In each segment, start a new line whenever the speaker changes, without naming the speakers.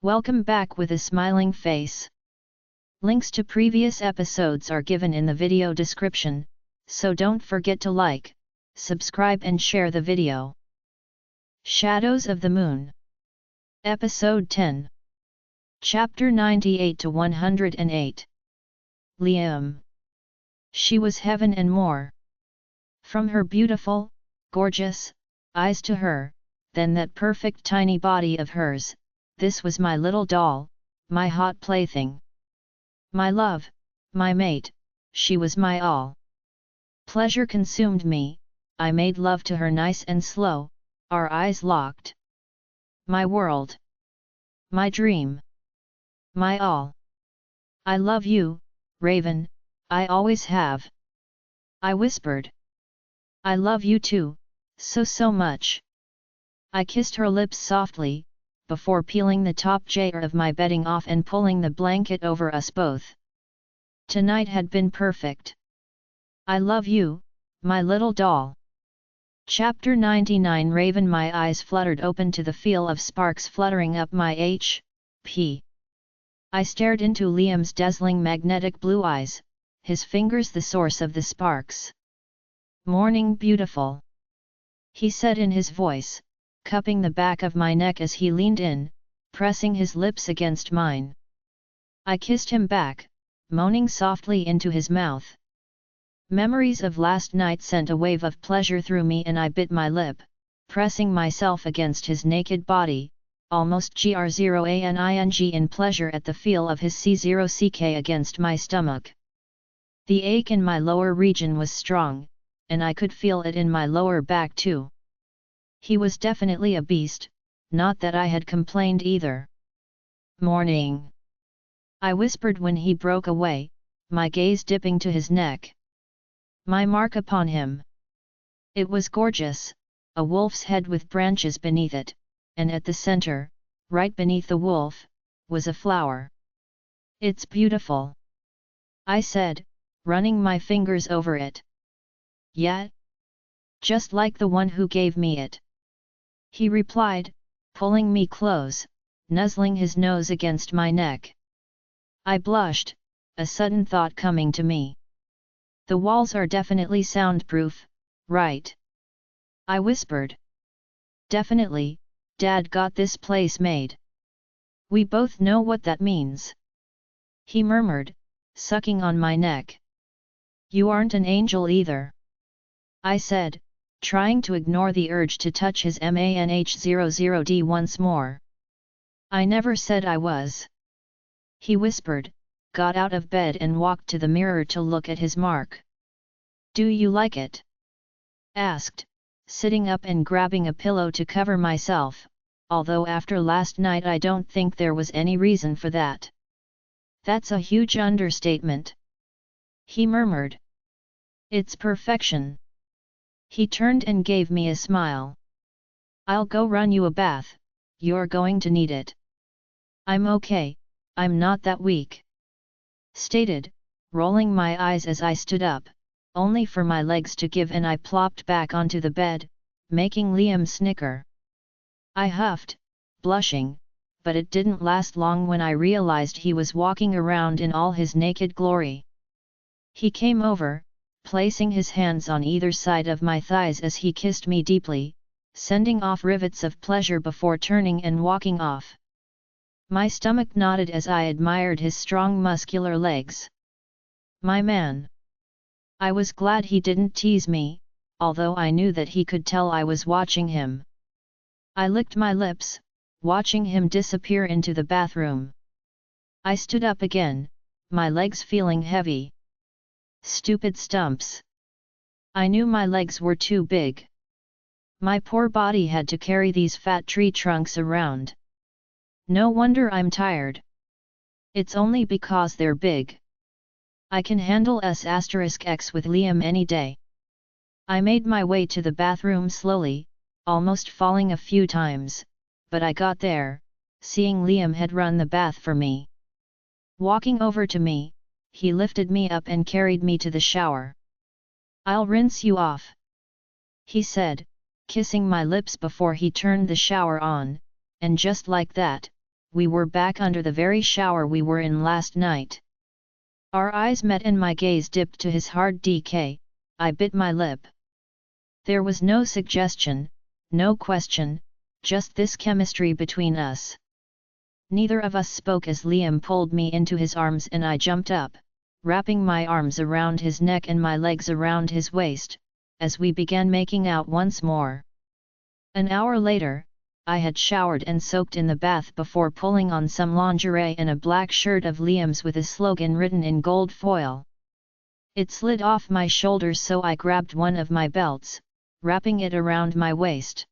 Welcome back with a smiling face. Links to previous episodes are given in the video description, so don't forget to like, subscribe and share the video. Shadows of the Moon. Episode 10. Chapter 98 to 108. Liam. She was heaven and more. From her beautiful, gorgeous eyes to her, then that perfect tiny body of hers, this was my little doll, my hot plaything. My love, my mate, she was my all. Pleasure consumed me, I made love to her nice and slow, our eyes locked. My world. My dream. My all. I love you, Raven, I always have. I whispered. I love you too, so much. I kissed her lips softly, before peeling the top layer of my bedding off and pulling the blanket over us both. Tonight had been perfect. I love you, my little doll. Chapter 99. Raven. My eyes fluttered open to the feel of sparks fluttering up my H.P. I stared into Liam's dazzling magnetic blue eyes, his fingers the source of the sparks. Morning beautiful, he said in his voice, cupping the back of my neck as he leaned in, pressing his lips against mine. I kissed him back, moaning softly into his mouth. Memories of last night sent a wave of pleasure through me and I bit my lip, pressing myself against his naked body, almost gr0aning in pleasure at the feel of his c0ck against my stomach. The ache in my lower region was strong, and I could feel it in my lower back too. He was definitely a beast, not that I had complained either. Morning, I whispered when he broke away, my gaze dipping to his neck. My mark upon him. It was gorgeous, a wolf's head with branches beneath it, and at the center, right beneath the wolf, was a flower. It's beautiful, I said, running my fingers over it. Yeah? Just like the one who gave me it, he replied, pulling me close, nuzzling his nose against my neck. I blushed, a sudden thought coming to me. The walls are definitely soundproof, right? I whispered. Definitely, Dad got this place made. We both know what that means, he murmured, sucking on my neck. You aren't an angel either, I said, trying to ignore the urge to touch his MANH00D once more. I never said I was, he whispered, got out of bed and walked to the mirror to look at his mark. Do you like it? Asked, sitting up and grabbing a pillow to cover myself, although after last night I don't think there was any reason for that. That's a huge understatement, he murmured. It's perfection. He turned and gave me a smile. I'll go run you a bath, you're going to need it. I'm okay, I'm not that weak, stated, rolling my eyes as I stood up, only for my legs to give and I plopped back onto the bed, making Liam snicker. I huffed, blushing, but it didn't last long when I realized he was walking around in all his naked glory. He came over, placing his hands on either side of my thighs as he kissed me deeply, sending off rivets of pleasure before turning and walking off. My stomach knotted as I admired his strong muscular legs. My man. I was glad he didn't tease me, although I knew that he could tell I was watching him. I licked my lips, watching him disappear into the bathroom. I stood up again, my legs feeling heavy. Stupid stumps. I knew my legs were too big. My poor body had to carry these fat tree trunks around. No wonder I'm tired. It's only because they're big. I can handle S*X with Liam any day. I made my way to the bathroom slowly, almost falling a few times, but I got there, seeing Liam had run the bath for me. Walking over to me, he lifted me up and carried me to the shower. I'll rinse you off, he said, kissing my lips before he turned the shower on, and just like that, we were back under the very shower we were in last night. Our eyes met and my gaze dipped to his hard DK. I bit my lip. There was no suggestion, no question, just this chemistry between us. Neither of us spoke as Liam pulled me into his arms and I jumped up, wrapping my arms around his neck and my legs around his waist, as we began making out once more. An hour later, I had showered and soaked in the bath before pulling on some lingerie and a black shirt of Liam's with a slogan written in gold foil. It slid off my shoulders, so I grabbed one of my belts, wrapping it around my waist.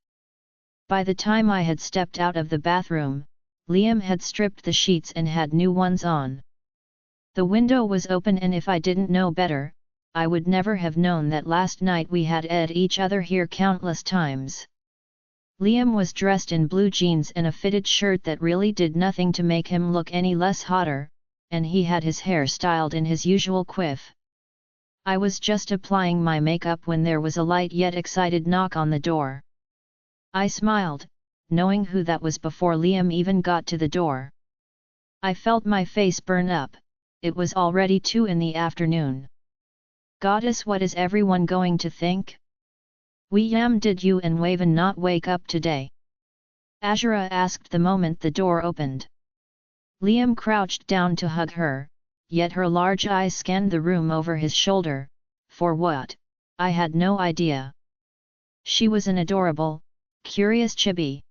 By the time I had stepped out of the bathroom, Liam had stripped the sheets and had new ones on. The window was open, and if I didn't know better, I would never have known that last night we had ed each other here countless times. Liam was dressed in blue jeans and a fitted shirt that really did nothing to make him look any less hotter, and he had his hair styled in his usual quiff. I was just applying my makeup when there was a light yet excited knock on the door. I smiled, knowing who that was before Liam even got to the door. I felt my face burn up. It was already 2 in the afternoon. Goddess, what is everyone going to think? William, did you and Waven not wake up today? Azura asked the moment the door opened. Liam crouched down to hug her, yet her large eyes scanned the room over his shoulder. For what? I had no idea. She was an adorable, curious chibi.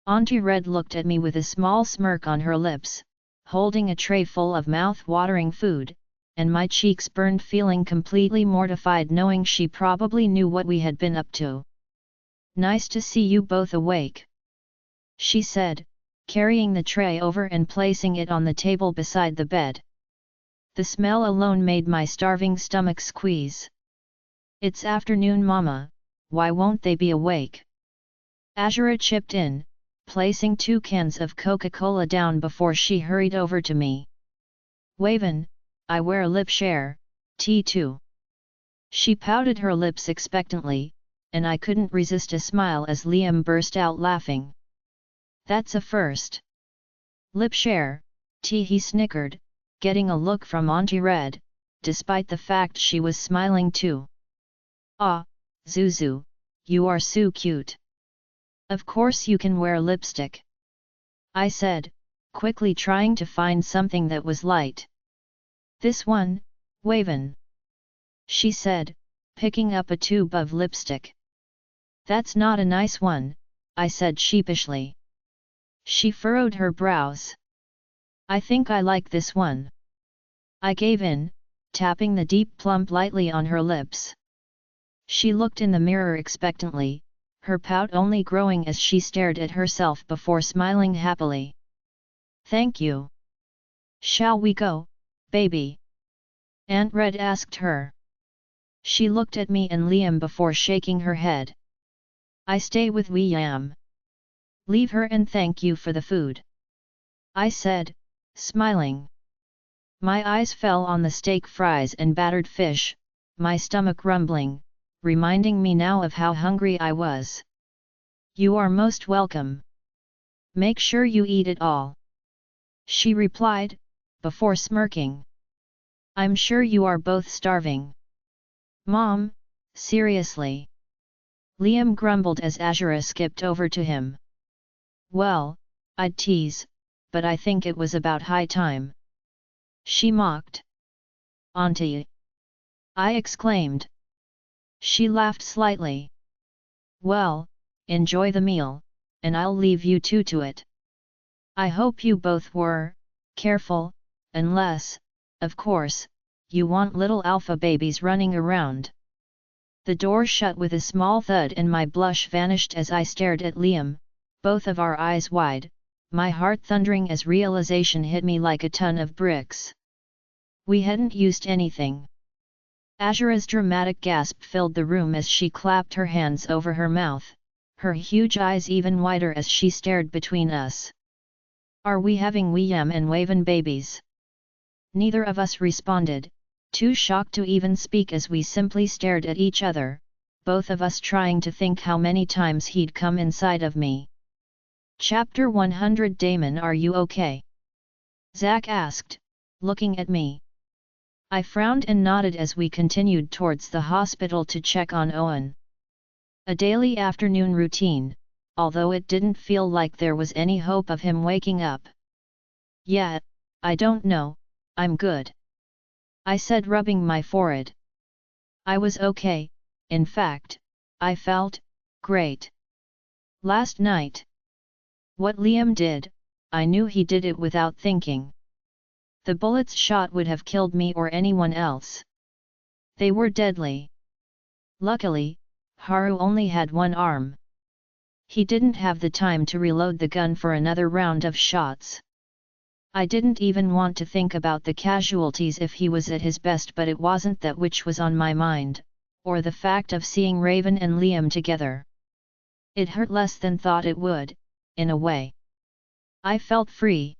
Auntie Red looked at me with a small smirk on her lips, holding a tray full of mouth-watering food, and my cheeks burned, feeling completely mortified knowing she probably knew what we had been up to. Nice to see you both awake, she said, carrying the tray over and placing it on the table beside the bed. The smell alone made my starving stomach squeeze. It's afternoon, Mama, why won't they be awake? Azura chipped in, placing 2 cans of Coca-Cola down before she hurried over to me. Waven, I wear lip share, T2. She pouted her lips expectantly, and I couldn't resist a smile as Liam burst out laughing. That's a first. Lip share, T, he snickered, getting a look from Auntie Red, despite the fact she was smiling too. Ah, Zuzu, you are so cute. Of course you can wear lipstick, I said, quickly trying to find something that was light. This one, Waven, she said, picking up a tube of lipstick. That's not a nice one, I said sheepishly. She furrowed her brows. I think I like this one. I gave in, tapping the deep plump lightly on her lips. She looked in the mirror expectantly, her pout only growing as she stared at herself before smiling happily. Thank you. Shall we go, baby? Aunt Red asked her. She looked at me and Liam before shaking her head. I stay with William. Leave her and thank you for the food, I said, smiling. My eyes fell on the steak fries and battered fish, my stomach rumbling, reminding me now of how hungry I was. You are most welcome. Make sure you eat it all, she replied, before smirking. I'm sure you are both starving. Mom, seriously? Liam grumbled as Azura skipped over to him. Well, I'd tease, but I think it was about high time, she mocked. Auntie! I exclaimed. She laughed slightly. Well, enjoy the meal, and I'll leave you two to it. I hope you both were careful, unless, of course, you want little alpha babies running around. The door shut with a small thud and my blush vanished as I stared at Liam, both of our eyes wide, my heart thundering as realization hit me like a ton of bricks. We hadn't used anything. Azura's dramatic gasp filled the room as she clapped her hands over her mouth, her huge eyes even wider as she stared between us. Are we having William and Waven babies? Neither of us responded, too shocked to even speak as we simply stared at each other, both of us trying to think how many times he'd come inside of me. Chapter 100 Damon, are you okay? Zack asked, looking at me. I frowned and nodded as we continued towards the hospital to check on Owen. A daily afternoon routine, although it didn't feel like there was any hope of him waking up. Yeah, I don't know, I'm good, I said, rubbing my forehead. I was okay, in fact, I felt great. Last night, what Liam did, I knew he did it without thinking. The bullets shot would have killed me or anyone else. They were deadly. Luckily, Haru only had one arm. He didn't have the time to reload the gun for another round of shots. I didn't even want to think about the casualties if he was at his best, but it wasn't that which was on my mind, or the fact of seeing Raven and Liam together. It hurt less than thought it would, in a way. I felt free.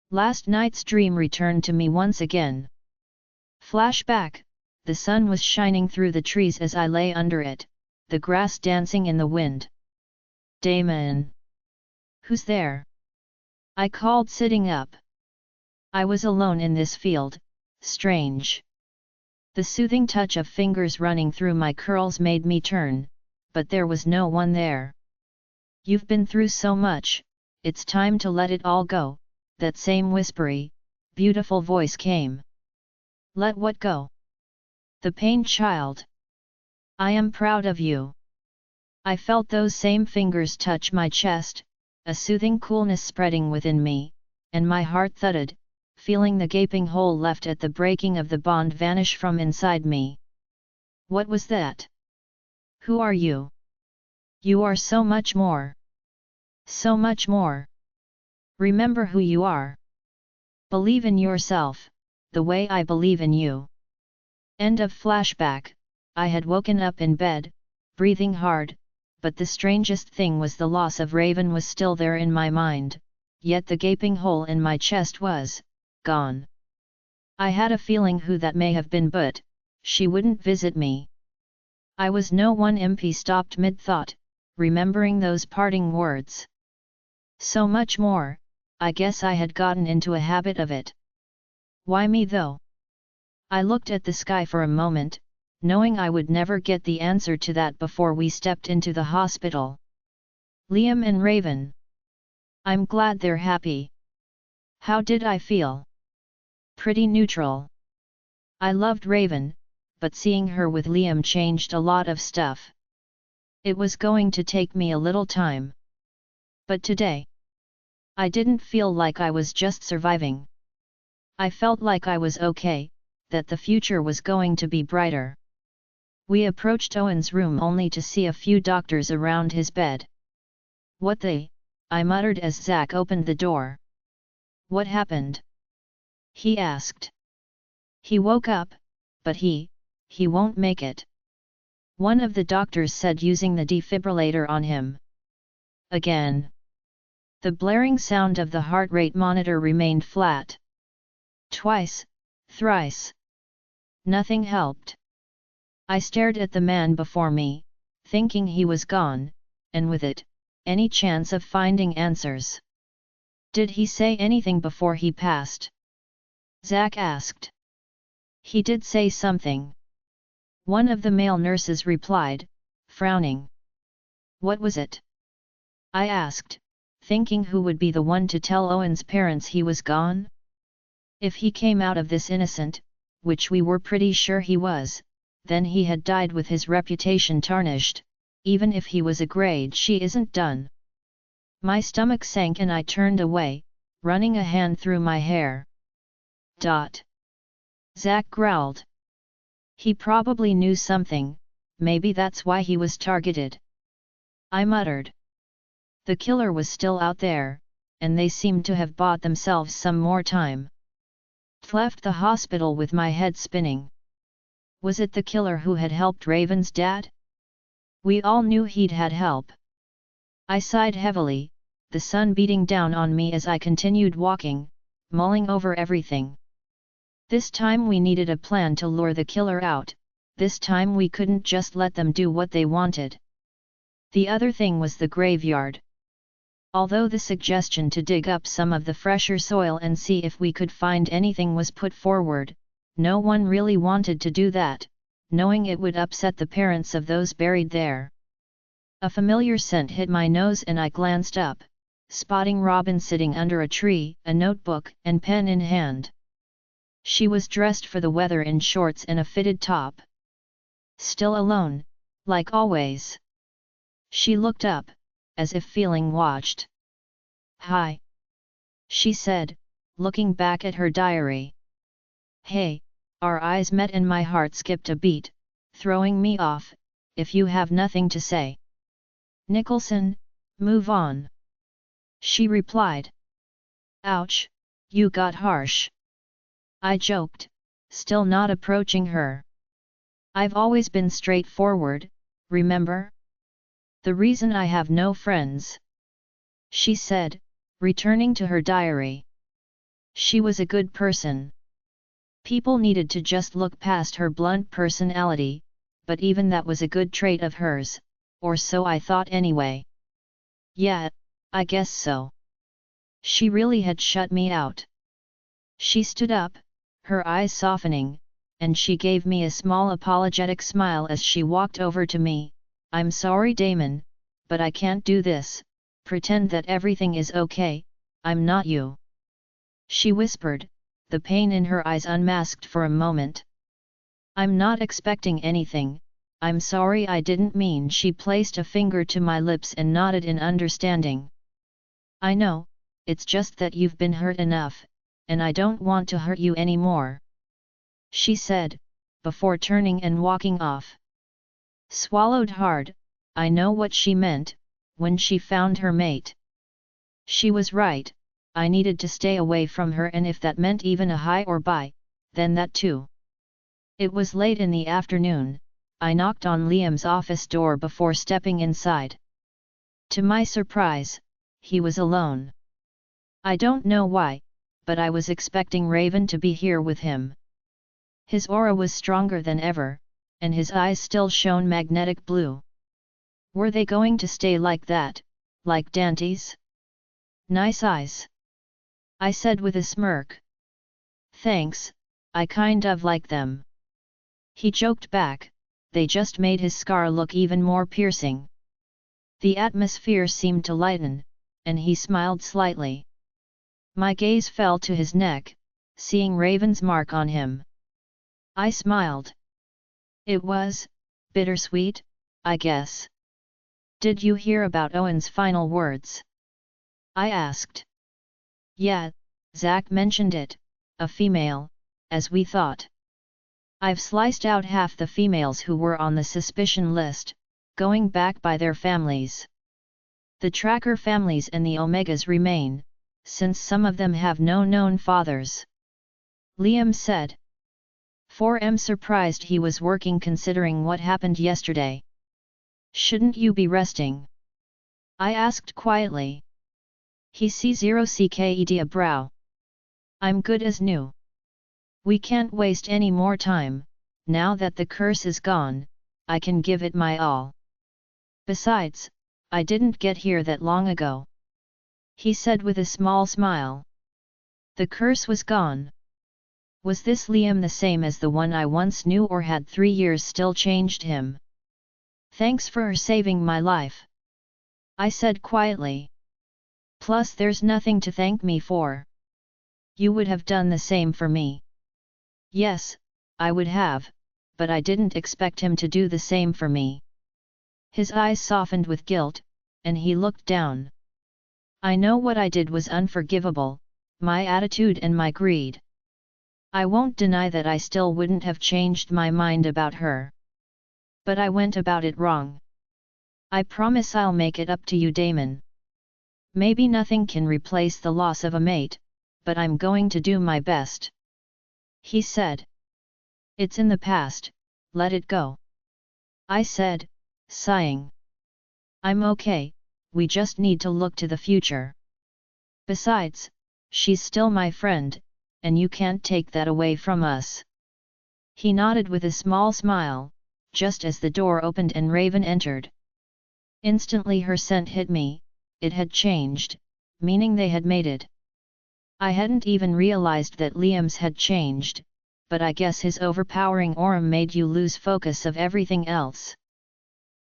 Last night's dream returned to me once again. Flashback, the sun was shining through the trees as I lay under it, the grass dancing in the wind. Damon! Who's there? I called, sitting up. I was alone in this field, strange. The soothing touch of fingers running through my curls made me turn, but there was no one there. You've been through so much, it's time to let it all go, that same whispery, beautiful voice came. Let what go? The pain, child. I am proud of you. I felt those same fingers touch my chest, a soothing coolness spreading within me, and my heart thudded, feeling the gaping hole left at the breaking of the bond vanish from inside me. What was that? Who are you? You are so much more. So much more. Remember who you are. Believe in yourself, the way I believe in you. End of flashback. I had woken up in bed, breathing hard, but the strangest thing was the loss of Raven was still there in my mind, yet the gaping hole in my chest was gone. I had a feeling who that may have been, but she wouldn't visit me. I was no one. MP stopped mid-thought, remembering those parting words. So much more, I guess I had gotten into a habit of it. Why me though? I looked at the sky for a moment, knowing I would never get the answer to that before we stepped into the hospital. Liam and Raven. I'm glad they're happy. How did I feel? Pretty neutral. I loved Raven, but seeing her with Liam changed a lot of stuff. It was going to take me a little time. But today, I didn't feel like I was just surviving. I felt like I was okay, that the future was going to be brighter. We approached Owen's room only to see a few doctors around his bed. What the? I muttered as Zack opened the door. What happened? He asked. He woke up, but he won't make it. One of the doctors said, using the defibrillator on him. Again. The blaring sound of the heart rate monitor remained flat. Twice, thrice. Nothing helped. I stared at the man before me, thinking he was gone, and with it, any chance of finding answers. Did he say anything before he passed? Zack asked. He did say something. One of the male nurses replied, frowning. What was it? I asked, thinking who would be the one to tell Owen's parents he was gone? If he came out of this innocent, which we were pretty sure he was, then he had died with his reputation tarnished, even if he was a grade she isn't done. My stomach sank and I turned away, running a hand through my hair. Zack growled. He probably knew something, maybe that's why he was targeted. I muttered. The killer was still out there, and they seemed to have bought themselves some more time. Left the hospital with my head spinning. Was it the killer who had helped Raven's dad? We all knew he'd had help. I sighed heavily, the sun beating down on me as I continued walking, mulling over everything. This time we needed a plan to lure the killer out, this time we couldn't just let them do what they wanted. The other thing was the graveyard. Although the suggestion to dig up some of the fresher soil and see if we could find anything was put forward, no one really wanted to do that, knowing it would upset the parents of those buried there. A familiar scent hit my nose and I glanced up, spotting Robin sitting under a tree, a notebook and pen in hand. She was dressed for the weather in shorts and a fitted top. Still alone, like always. She looked up, as if feeling watched. "Hi," she said, looking back at her diary. "Hey," our eyes met and my heart skipped a beat, throwing me off. "If you have nothing to say, Nicholson, move on," she replied. "Ouch, you got harsh," I joked, still not approaching her. "I've always been straightforward, remember? The reason I have no friends," she said, returning to her diary. She was a good person. People needed to just look past her blunt personality, but even that was a good trait of hers, or so I thought anyway. Yeah, I guess so. She really had shut me out. She stood up, her eyes softening, and she gave me a small apologetic smile as she walked over to me. "I'm sorry, Damon, but I can't do this. Pretend that everything is okay, I'm not you," she whispered, the pain in her eyes unmasked for a moment. "I'm not expecting anything, I'm sorry, I didn't mean." She placed a finger to my lips and nodded in understanding. "I know, it's just that you've been hurt enough, and I don't want to hurt you anymore," she said, before turning and walking off. Swallowed hard, I know what she meant, when she found her mate. She was right, I needed to stay away from her, and if that meant even a hi or bye, then that too. It was late in the afternoon. I knocked on Liam's office door before stepping inside. To my surprise, he was alone. I don't know why, but I was expecting Raven to be here with him. His aura was stronger than ever, and his eyes still shone magnetic blue. Were they going to stay like that, like Dante's? "Nice eyes," I said with a smirk. "Thanks, I kind of like them," he joked back. They just made his scar look even more piercing. The atmosphere seemed to lighten, and he smiled slightly. My gaze fell to his neck, seeing Raven's mark on him. I smiled. It was bittersweet, I guess. "Did you hear about Owen's final words?" I asked. "Yeah, Zach mentioned it, a female, as we thought. I've sliced out half the females who were on the suspicion list, going back by their families. The tracker families and the Omegas remain, since some of them have no known fathers," Liam said. "I'm surprised he was working considering what happened yesterday." "Shouldn't you be resting?" I asked quietly. He C0cked a brow. "I'm good as new. We can't waste any more time, now that the curse is gone, I can give it my all. Besides, I didn't get here that long ago," he said with a small smile. The curse was gone. Was this Liam the same as the one I once knew, or had 3 years still changed him? "Thanks for saving my life," I said quietly. "Plus there's nothing to thank me for. You would have done the same for me." "Yes, I would have, but I didn't expect him to do the same for me." His eyes softened with guilt, and he looked down. "I know what I did was unforgivable, my attitude and my greed. I won't deny that I still wouldn't have changed my mind about her. But I went about it wrong. I promise I'll make it up to you, Damon. Maybe nothing can replace the loss of a mate, but I'm going to do my best," he said. "It's in the past, let it go," I said, sighing. "I'm okay, we just need to look to the future. Besides, she's still my friend, and you can't take that away from us." He nodded with a small smile, just as the door opened and Raven entered. Instantly her scent hit me, it had changed, meaning they had mated. I hadn't even realized that Liam's had changed, but I guess his overpowering aura made you lose focus of everything else.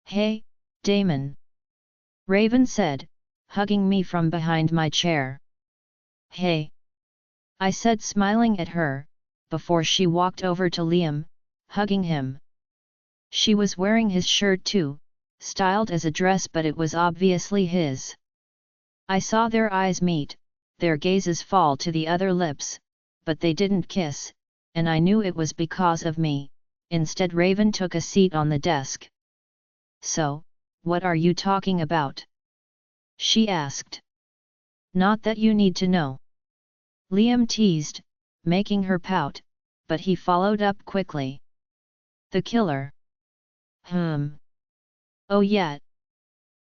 "Hey, Damon," Raven said, hugging me from behind my chair. "Hey," I said, smiling at her, before she walked over to Liam, hugging him. She was wearing his shirt too, styled as a dress, but it was obviously his. I saw their eyes meet, their gazes fall to the other lips, but they didn't kiss, and I knew it was because of me. Instead, Raven took a seat on the desk. "So, what are you talking about?" she asked. "Not that you need to know," Liam teased, making her pout, but he followed up quickly. "The killer." "Oh yeah.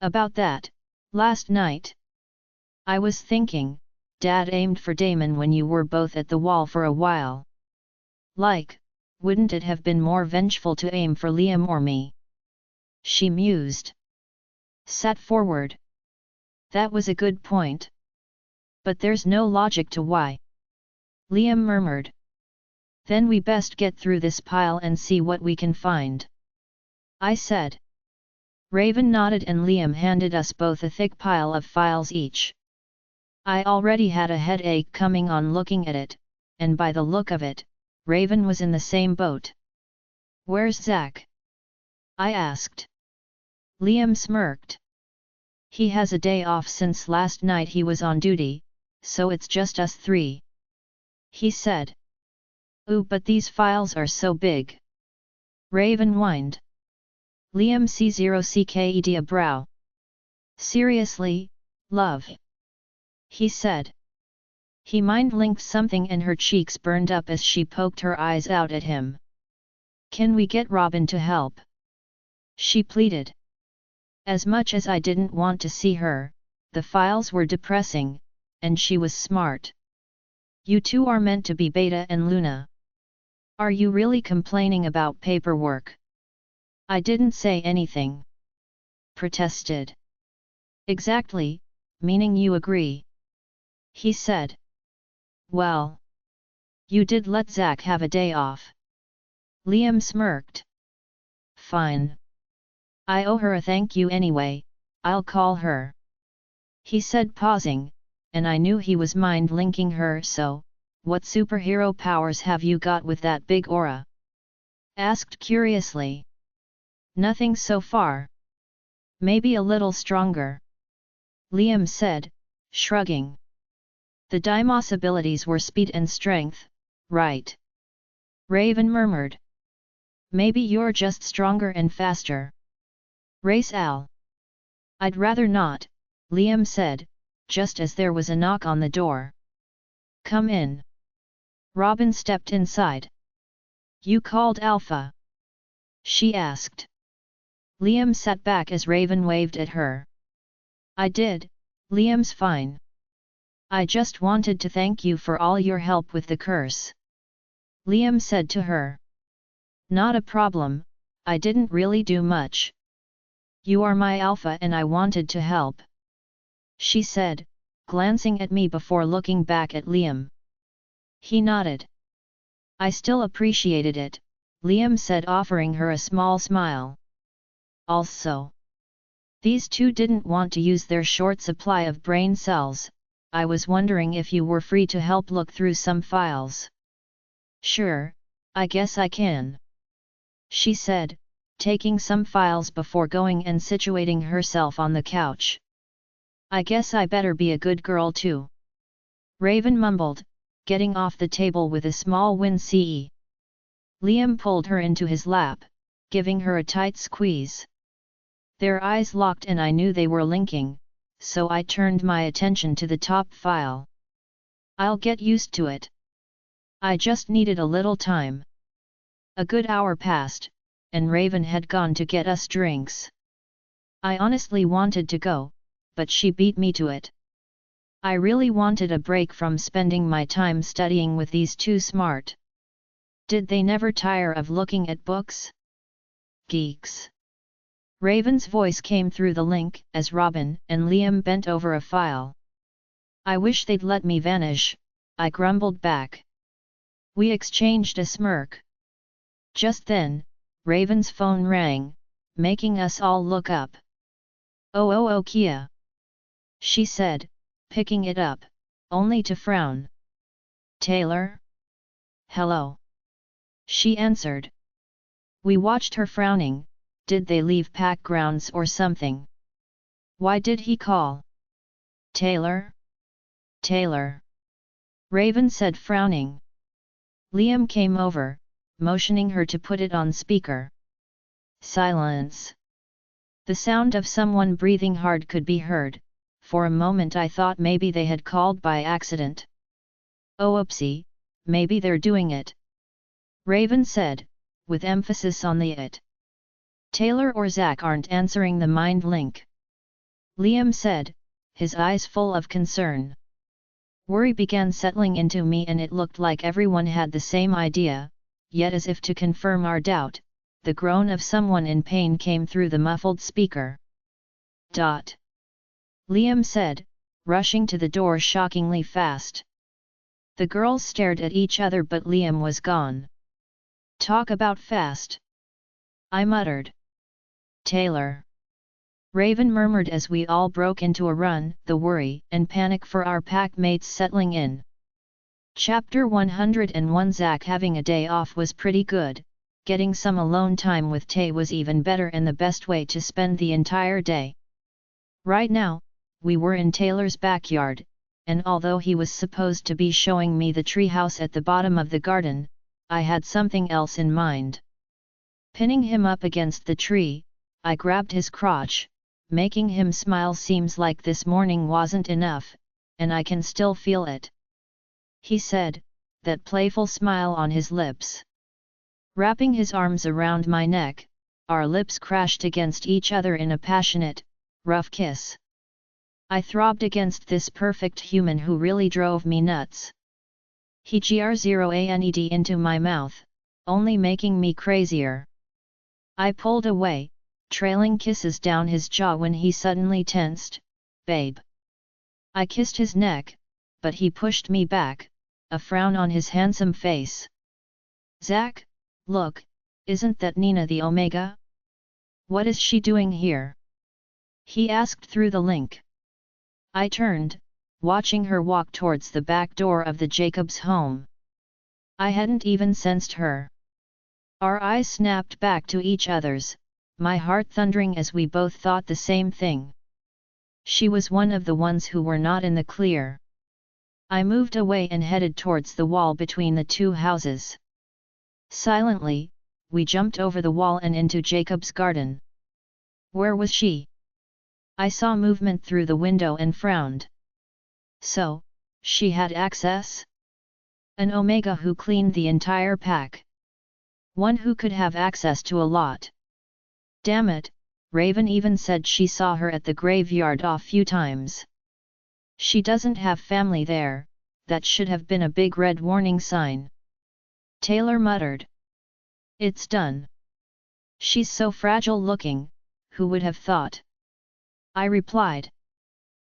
About that, last night. I was thinking, Dad aimed for Damon when you were both at the wall for a while. Like, wouldn't it have been more vengeful to aim for Liam or me?" she mused. Sat forward. "That was a good point. But there's no logic to why," Liam murmured. "Then we best get through this pile and see what we can find," I said. Raven nodded and Liam handed us both a thick pile of files each. I already had a headache coming on looking at it, and by the look of it, Raven was in the same boat. "Where's Zach?" I asked. Liam smirked. "He has a day off since last night he was on duty, so it's just us three," he said. "Ooh, but these files are so big," Raven whined. Liam C0CKED a brow. "Seriously, love?" he said. He mind-linked something and her cheeks burned up as she poked her eyes out at him. "Can we get Robin to help?" she pleaded. As much as I didn't want to see her, the files were depressing, and she was smart. "You two are meant to be Beta and Luna. Are you really complaining about paperwork?" "I didn't say anything," protested. "Exactly, meaning you agree," he said. "Well, you did let Zach have a day off." Liam smirked. "Fine. I owe her a thank you anyway, I'll call her," he said, pausing, and I knew he was mind-linking her. "So, what superhero powers have you got with that big aura?" asked curiously. "Nothing so far. Maybe a little stronger," Liam said, shrugging. "The Deimos abilities were speed and strength, right?" Raven murmured. "Maybe you're just stronger and faster." "Race Al." "I'd rather not," Liam said, just as there was a knock on the door. "Come in." Robin stepped inside. "You called Alpha?" she asked. Liam sat back as Raven waved at her. "I did, Liam's fine. I just wanted to thank you for all your help with the curse," Liam said to her. "Not a problem, I didn't really do much. You are my alpha and I wanted to help," she said, glancing at me before looking back at Liam. He nodded. "I still appreciated it," Liam said, offering her a small smile. "Also, these two didn't want to use their short supply of brain cells. I was wondering if you were free to help look through some files." "Sure, I guess I can," she said, taking some files before going and situating herself on the couch. "I guess I better be a good girl too," Raven mumbled, getting off the table with a small wince. Liam pulled her into his lap, giving her a tight squeeze. Their eyes locked and I knew they were linking, so I turned my attention to the top file. "I'll get used to it. I just needed a little time." A good hour passed, and Raven had gone to get us drinks. I honestly wanted to go, but she beat me to it. I really wanted a break from spending my time studying with these two smart. Did they never tire of looking at books? Geeks. Raven's voice came through the link as Robin and Liam bent over a file. I wish they'd let me vanish, I grumbled back. We exchanged a smirk. Just then, Raven's phone rang, making us all look up. Oh, Kia, she said, picking it up, only to frown. Taylor? Hello. She answered. We watched her frowning. Did they leave pack grounds or something? Why did he call? Taylor? Taylor. Raven said, frowning. Liam came over, motioning her to put it on speaker. Silence. The sound of someone breathing hard could be heard. For a moment I thought maybe they had called by accident. Oh, oopsie, maybe they're doing it. Raven said, with emphasis on the it. Taylor or Zach aren't answering the mind link. Liam said, his eyes full of concern. Worry began settling into me and it looked like everyone had the same idea, yet as if to confirm our doubt, the groan of someone in pain came through the muffled speaker. Liam said, rushing to the door shockingly fast. The girls stared at each other but Liam was gone. Talk about fast. I muttered. Taylor. Raven murmured as we all broke into a run, the worry and panic for our pack mates settling in. Chapter 101. Zach having a day off was pretty good, getting some alone time with Tay was even better and the best way to spend the entire day. Right now, we were in Taylor's backyard, and although he was supposed to be showing me the treehouse at the bottom of the garden, I had something else in mind. Pinning him up against the tree, I grabbed his crotch, making him smile. Seems like this morning wasn't enough, and I can still feel it, he said, that playful smile on his lips. Wrapping his arms around my neck, our lips crashed against each other in a passionate, rough kiss. I throbbed against this perfect human who really drove me nuts. He gr0aned into my mouth, only making me crazier. I pulled away, trailing kisses down his jaw when he suddenly tensed. Babe. I kissed his neck, but he pushed me back, a frown on his handsome face. Zach, look, isn't that Nina the Omega? What is she doing here? He asked through the link. I turned, watching her walk towards the back door of the Jacobs home. I hadn't even sensed her. Our eyes snapped back to each other's, my heart thundering as we both thought the same thing. She was one of the ones who were not in the clear. I moved away and headed towards the wall between the two houses. Silently, we jumped over the wall and into Jacob's garden. Where was she? I saw movement through the window and frowned. So, she had access? An Omega who cleaned the entire pack. One who could have access to a lot. Damn it, Raven even said she saw her at the graveyard a few times. She doesn't have family there, that should have been a big red warning sign. Taylor muttered. It's done. She's so fragile looking, who would have thought? I replied.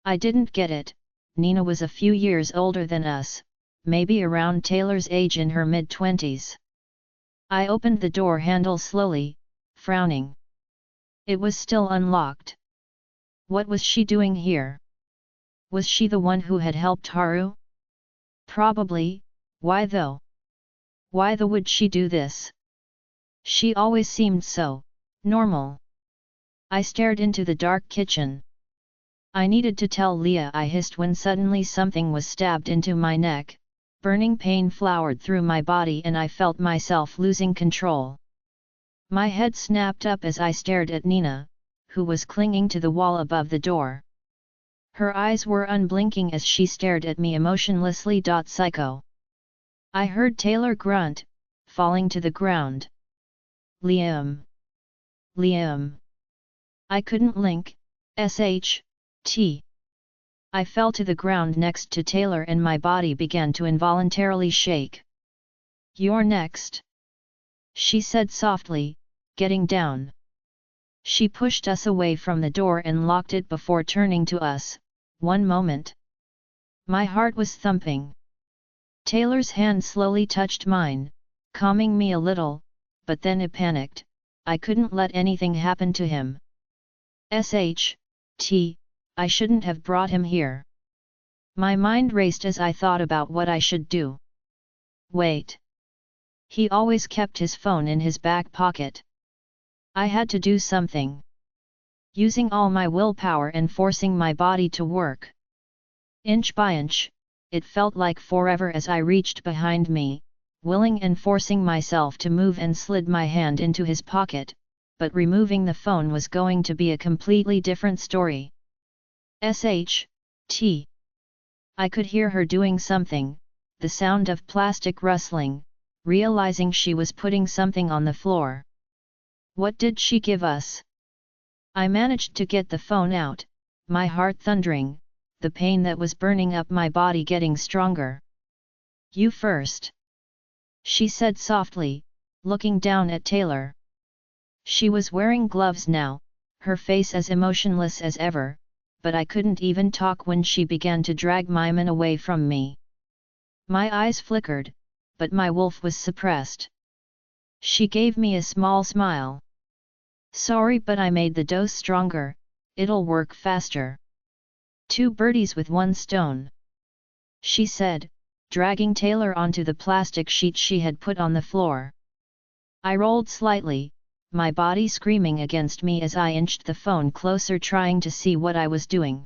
I didn't get it. Nina was a few years older than us, maybe around Taylor's age in her mid-20s. I opened the door handle slowly, frowning. It was still unlocked. What was she doing here? Was she the one who had helped Haru? Probably. Why though? Why would she do this? She always seemed so normal. I stared into the dark kitchen. I needed to tell Leah, I hissed when suddenly something was stabbed into my neck. Burning pain flowered through my body and I felt myself losing control. My head snapped up as I stared at Nina, who was clinging to the wall above the door. Her eyes were unblinking as she stared at me emotionlessly. Psycho. I heard Taylor grunt, falling to the ground. Liam. Liam. I couldn't link, sh.t. I fell to the ground next to Taylor and my body began to involuntarily shake. You're next, she said softly, getting down. She pushed us away from the door and locked it before turning to us. One moment. My heart was thumping. Taylor's hand slowly touched mine, calming me a little, but then I panicked. I couldn't let anything happen to him. I shouldn't have brought him here. My mind raced as I thought about what I should do. Wait. He always kept his phone in his back pocket. I had to do something. Using all my willpower and forcing my body to work. Inch by inch, it felt like forever as I reached behind me, willing and forcing myself to move and slid my hand into his pocket, but removing the phone was going to be a completely different story. I could hear her doing something, the sound of plastic rustling, realizing she was putting something on the floor. What did she give us? I managed to get the phone out, my heart thundering, the pain that was burning up my body getting stronger. You first. She said softly, looking down at Taylor. She was wearing gloves now, her face as emotionless as ever, but I couldn't even talk when she began to drag my man away from me. My eyes flickered, but my wolf was suppressed. She gave me a small smile. Sorry, but I made the dose stronger, it'll work faster. 2 birdies with 1 stone. She said, dragging Taylor onto the plastic sheet she had put on the floor. I rolled slightly, my body screaming against me as I inched the phone closer trying to see what I was doing.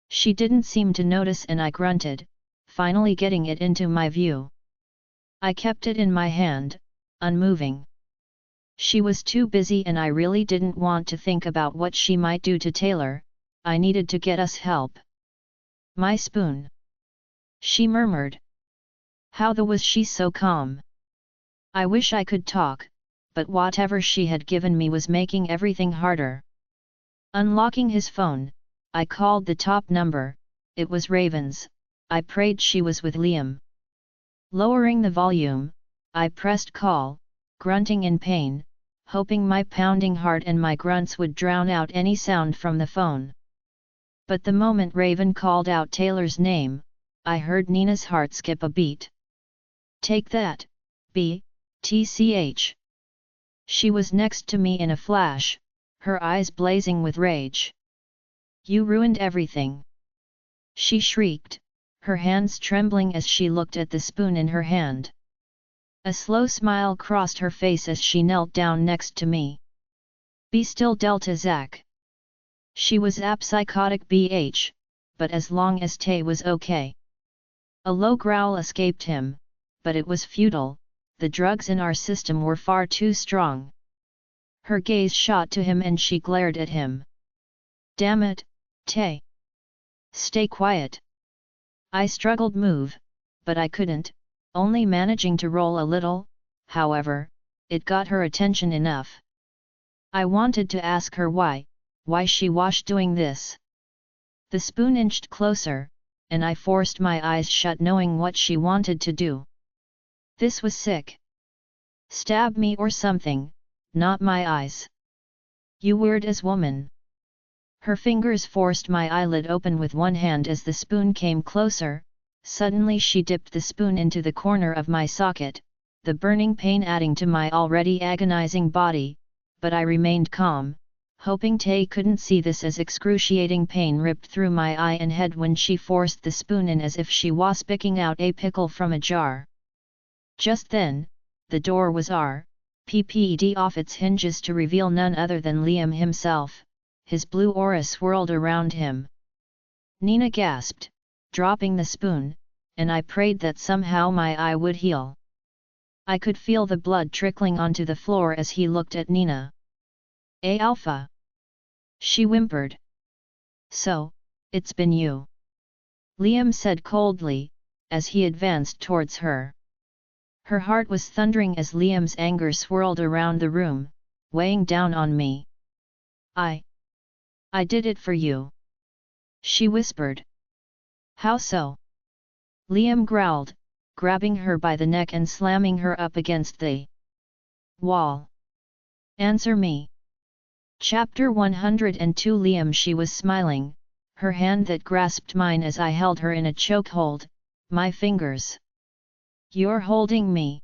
She didn't seem to notice and I grunted, finally getting it into my view. I kept it in my hand, unmoving. She was too busy and I really didn't want to think about what she might do to Taylor. I needed to get us help. My spoon. She murmured. How was she so calm? I wish I could talk, but whatever she had given me was making everything harder. Unlocking his phone, I called the top number. It was Raven's. I prayed she was with Liam. Lowering the volume, I pressed call, grunting in pain, hoping my pounding heart and my grunts would drown out any sound from the phone. But the moment Raven called out Taylor's name, I heard Nina's heart skip a beat. Take that, BTCH. She was next to me in a flash, her eyes blazing with rage. You ruined everything. She shrieked, her hands trembling as she looked at the spoon in her hand. A slow smile crossed her face as she knelt down next to me. Be still, Delta Zach. She was psychotic BH, but as long as Tay was okay. A low growl escaped him, but it was futile, the drugs in our system were far too strong. Her gaze shot to him and she glared at him. Damn it, Tay. Stay quiet. I struggled move, but I couldn't, only managing to roll a little. However, it got her attention enough. I wanted to ask her why she was doing this. The spoon inched closer, and I forced my eyes shut knowing what she wanted to do. This was sick. Stab me or something, not my eyes. You weird as woman. Her fingers forced my eyelid open with one hand as the spoon came closer. Suddenly she dipped the spoon into the corner of my socket, the burning pain adding to my already agonizing body, but I remained calm, hoping Tay couldn't see this as excruciating pain ripped through my eye and head when she forced the spoon in as if she was picking out a pickle from a jar. Just then, the door was RPPD off its hinges to reveal none other than Liam himself, his blue aura swirled around him. Nina gasped, dropping the spoon, and I prayed that somehow my eye would heal. I could feel the blood trickling onto the floor as he looked at Nina. Alpha. She whimpered. So, it's been you. Liam said coldly, as he advanced towards her. Her heart was thundering as Liam's anger swirled around the room, weighing down on me. I did it for you. She whispered. How so? Liam growled, grabbing her by the neck and slamming her up against the wall. Answer me. Chapter 102. Liam. She was smiling, her hand that grasped mine as I held her in a chokehold, my fingers. "You're holding me,"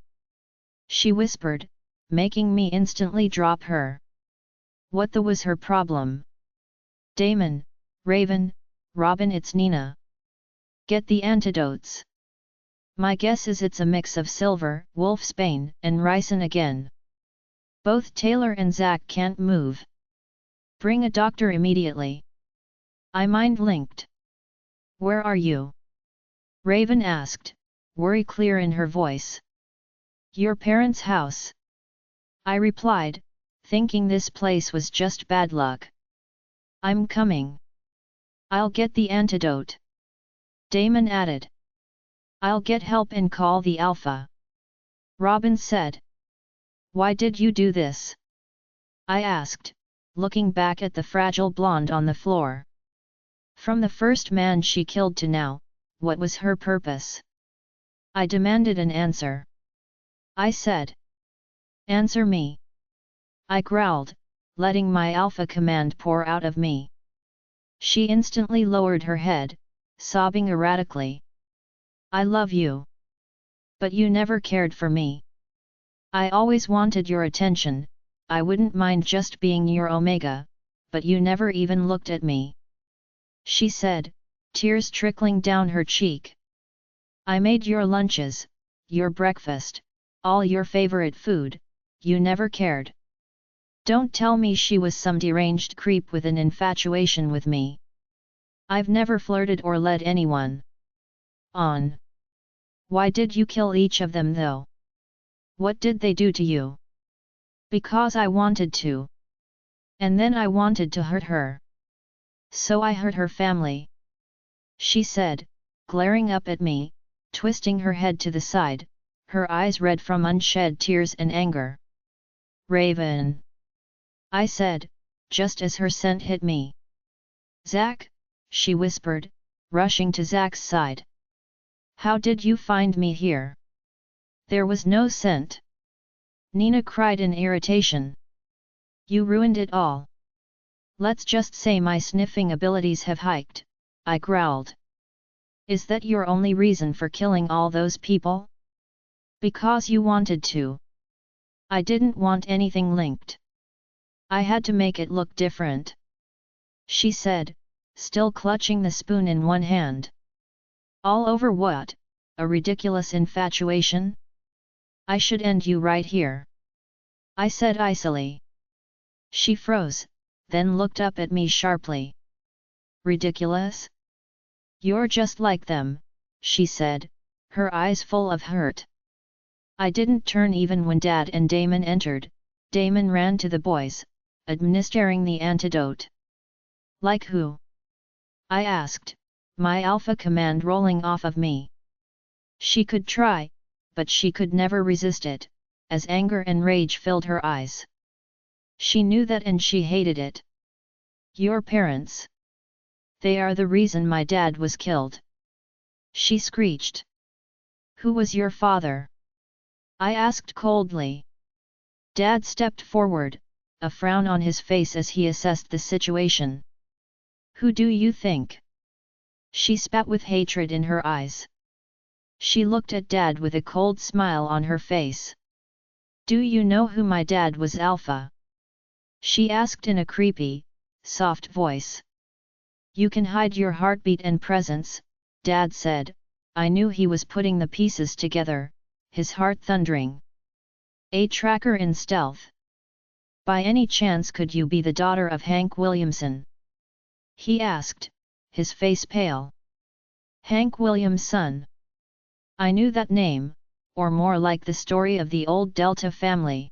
she whispered, making me instantly drop her. What was her problem? "Damon, Raven, Robin, it's Nina. Get the antidotes. My guess is it's a mix of silver, wolfsbane, and ricin again. Both Taylor and Zack can't move. Bring a doctor immediately." I mind-linked. "Where are you?" Raven asked, worry clear in her voice. "Your parents' house," I replied, thinking this place was just bad luck. "I'm coming. I'll get the antidote," Damon added. "I'll get help and call the Alpha," Robin said. "Why did you do this?" I asked, looking back at the fragile blonde on the floor. From the first man she killed to now, what was her purpose? I demanded an answer. I said. "Answer me," I growled, letting my alpha command pour out of me. She instantly lowered her head, sobbing erratically. "I love you. But you never cared for me. I always wanted your attention, I wouldn't mind just being your Omega, but you never even looked at me," she said, tears trickling down her cheek. "I made your lunches, your breakfast, all your favorite food, you never cared. Don't tell me she was some deranged creep with an infatuation with me. I've never flirted or led anyone on. Why did you kill each of them though? What did they do to you?" "Because I wanted to. And then I wanted to hurt her. So I hurt her family," she said, glaring up at me, twisting her head to the side, her eyes red from unshed tears and anger. "Raven," I said, just as her scent hit me. "Zack," she whispered, rushing to Zack's side. "How did you find me here? There was no scent." Nina cried in irritation. "You ruined it all. Let's just say my sniffing abilities have hiked," I growled. "Is that your only reason for killing all those people?" "Because you wanted to. I didn't want anything linked. I had to make it look different," she said, still clutching the spoon in one hand. "All over what? A ridiculous infatuation? I should end you right here," I said icily. She froze, then looked up at me sharply. "Ridiculous? You're just like them," she said, her eyes full of hurt. I didn't turn even when Dad and Damon entered. Damon ran to the boys, administering the antidote. "Like who?" I asked, my alpha command rolling off of me. She could try, but she could never resist it, as anger and rage filled her eyes. She knew that and she hated it. "Your parents. They are the reason my dad was killed," she screeched. "Who was your father?" I asked coldly. Dad stepped forward, a frown on his face as he assessed the situation. "Who do you think?" She spat with hatred in her eyes. She looked at Dad with a cold smile on her face. "Do you know who my dad was, Alpha?" she asked in a creepy, soft voice. "You can hide your heartbeat and presence," Dad said. I knew he was putting the pieces together, his heart thundering. "A tracker in stealth. By any chance could you be the daughter of Hank Williamson?" he asked, his face pale. "Hank Williamson. I knew that name, or more like the story of the old Delta family.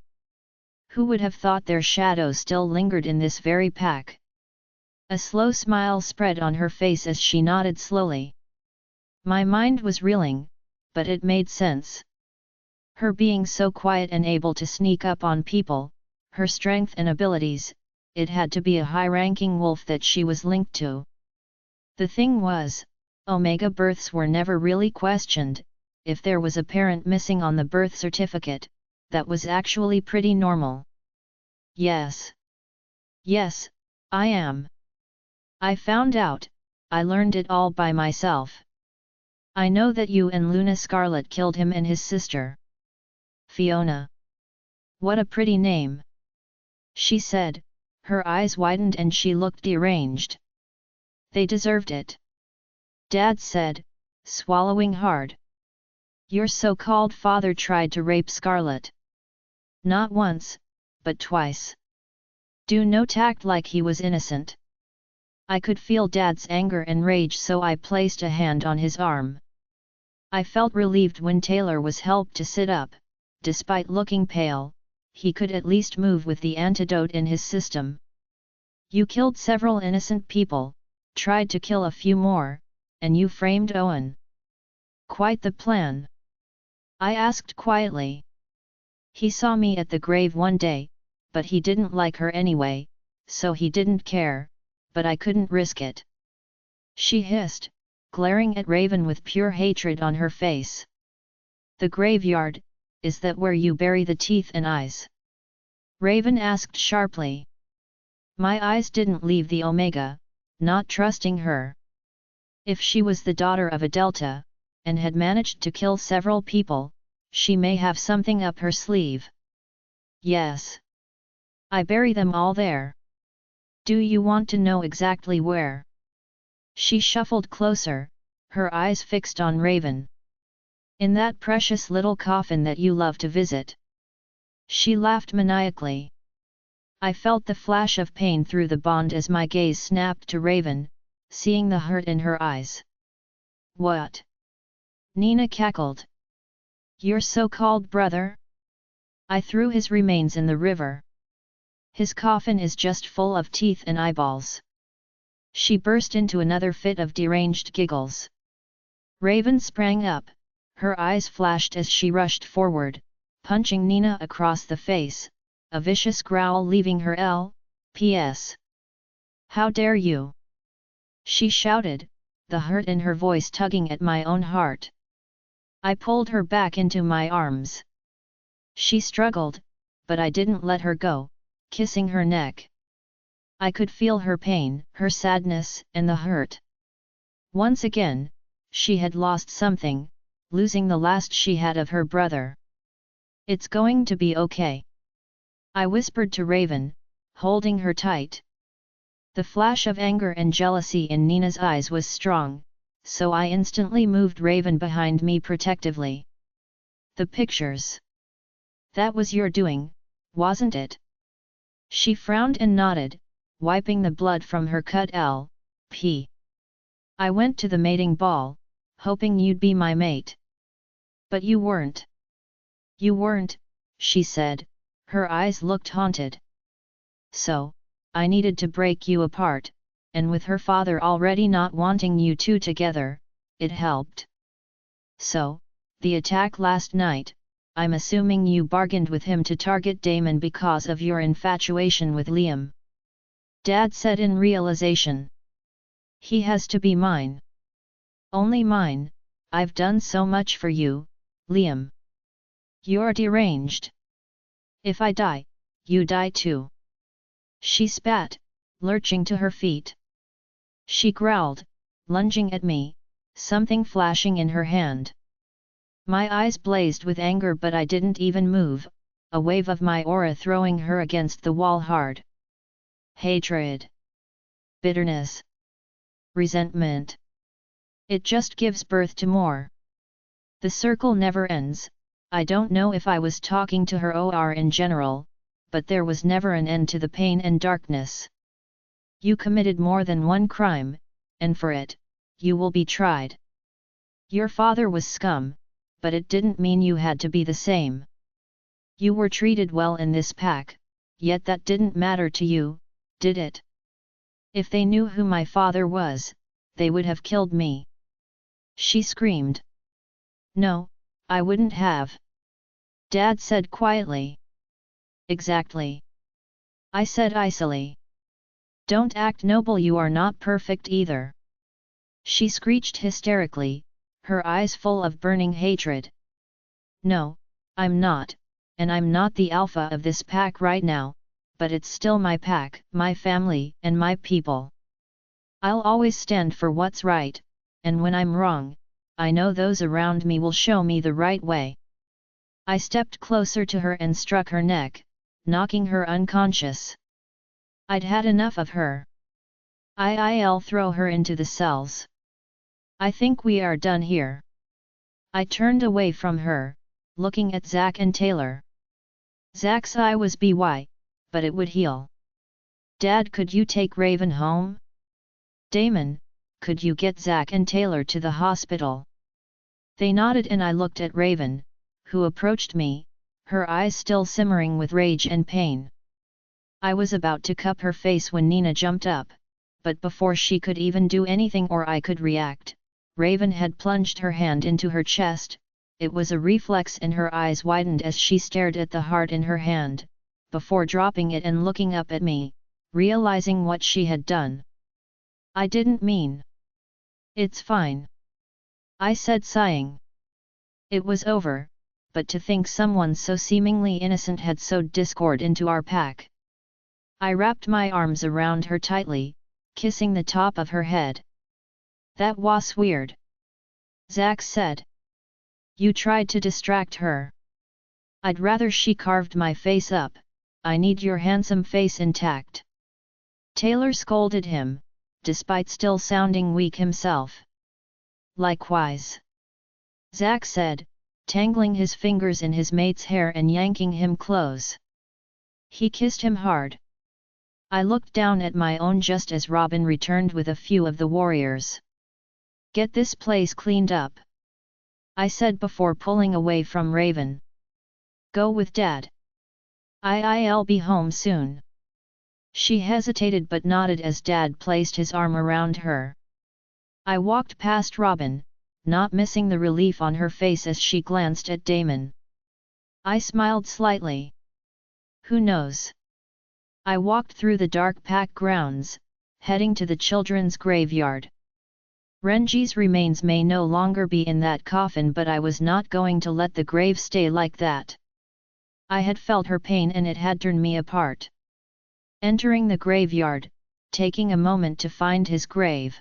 Who would have thought their shadow still lingered in this very pack?" A slow smile spread on her face as she nodded slowly. My mind was reeling, but it made sense. Her being so quiet and able to sneak up on people, her strength and abilities, it had to be a high-ranking wolf that she was linked to. The thing was, Omega births were never really questioned. If there was a parent missing on the birth certificate, that was actually pretty normal. "Yes. Yes, I am. I found out, I learned it all by myself. I know that you and Luna Scarlet killed him and his sister. Fiona. What a pretty name. She said, her eyes widened and she looked deranged. They deserved it. Dad said, swallowing hard. Your so-called father tried to rape Scarlet. Not once, but twice. Do not act like he was innocent. I could feel Dad's anger and rage, so I placed a hand on his arm. I felt relieved when Taylor was helped to sit up. Despite looking pale, he could at least move with the antidote in his system. You killed several innocent people, tried to kill a few more, and you framed Owen. Quite the plan. I asked quietly. He saw me at the grave one day, but he didn't like her anyway, so he didn't care, but I couldn't risk it. She hissed, glaring at Raven with pure hatred on her face. The graveyard, is that where you bury the teeth and eyes? Raven asked sharply. My eyes didn't leave the Omega, not trusting her. If she was the daughter of a Delta, and had managed to kill several people, she may have something up her sleeve. Yes. I bury them all there. Do you want to know exactly where? She shuffled closer, her eyes fixed on Raven. In that precious little coffin that you love to visit. She laughed maniacally. I felt the flash of pain through the bond as my gaze snapped to Raven, seeing the hurt in her eyes. What? Nina cackled. Your so-called brother? I threw his remains in the river. His coffin is just full of teeth and eyeballs. She burst into another fit of deranged giggles. Raven sprang up, her eyes flashed as she rushed forward, punching Nina across the face, a vicious growl leaving her L.P.S. How dare you? She shouted, the hurt in her voice tugging at my own heart. I pulled her back into my arms. She struggled, but I didn't let her go, kissing her neck. I could feel her pain, her sadness, and the hurt. Once again, she had lost something, losing the last she had of her brother. It's going to be okay. I whispered to Raven, holding her tight. The flash of anger and jealousy in Nina's eyes was strong, so I instantly moved Raven behind me protectively. The pictures. That was your doing, wasn't it? She frowned and nodded, wiping the blood from her cut L.P. I went to the mating ball, hoping you'd be my mate. But you weren't. You weren't, she said, her eyes looked haunted. So, I needed to break you apart, and with her father already not wanting you two together, it helped. So, the attack last night, I'm assuming you bargained with him to target Damon because of your infatuation with Liam. Dad said in realization. He has to be mine. Only mine, I've done so much for you, Liam. You're deranged. If I die, you die too. She spat, lurching to her feet. She growled, lunging at me, something flashing in her hand. My eyes blazed with anger, but I didn't even move, a wave of my aura throwing her against the wall hard. Hatred. Bitterness. Resentment. It just gives birth to more. The circle never ends. I don't know if I was talking to her or in general, but there was never an end to the pain and darkness. You committed more than one crime, and for it, you will be tried. Your father was scum, but it didn't mean you had to be the same. You were treated well in this pack, yet that didn't matter to you, did it? If they knew who my father was, they would have killed me. She screamed. No, I wouldn't have. Dad said quietly. Exactly. I said icily. Don't act noble, you are not perfect either. She screeched hysterically, her eyes full of burning hatred. No, I'm not, and I'm not the alpha of this pack right now, but it's still my pack, my family, and my people. I'll always stand for what's right, and when I'm wrong, I know those around me will show me the right way. I stepped closer to her and struck her neck, knocking her unconscious. I'd had enough of her. I'll throw her into the cells. I think we are done here. I turned away from her, looking at Zack and Taylor. Zack's eye was BY, but it would heal. Dad, could you take Raven home? Damon, could you get Zack and Taylor to the hospital? They nodded and I looked at Raven, who approached me, her eyes still simmering with rage and pain. I was about to cup her face when Nina jumped up, but before she could even do anything or I could react, Raven had plunged her hand into her chest. It was a reflex and her eyes widened as she stared at the heart in her hand, before dropping it and looking up at me, realizing what she had done. I didn't mean. It's fine. I said, sighing. It was over, but to think someone so seemingly innocent had sowed discord into our pack. I wrapped my arms around her tightly, kissing the top of her head. That was weird. Zack said. You tried to distract her. I'd rather she carved my face up. I need your handsome face intact. Taylor scolded him, despite still sounding weak himself. Likewise. Zack said, tangling his fingers in his mate's hair and yanking him close. He kissed him hard. I looked down at my own just as Robin returned with a few of the warriors. Get this place cleaned up, I said before pulling away from Raven. Go with Dad. I'll be home soon. She hesitated but nodded as Dad placed his arm around her. I walked past Robin, not missing the relief on her face as she glanced at Damon. I smiled slightly. Who knows? I walked through the dark pack grounds, heading to the children's graveyard. Renji's remains may no longer be in that coffin, but I was not going to let the grave stay like that. I had felt her pain and it had torn me apart. Entering the graveyard, taking a moment to find his grave.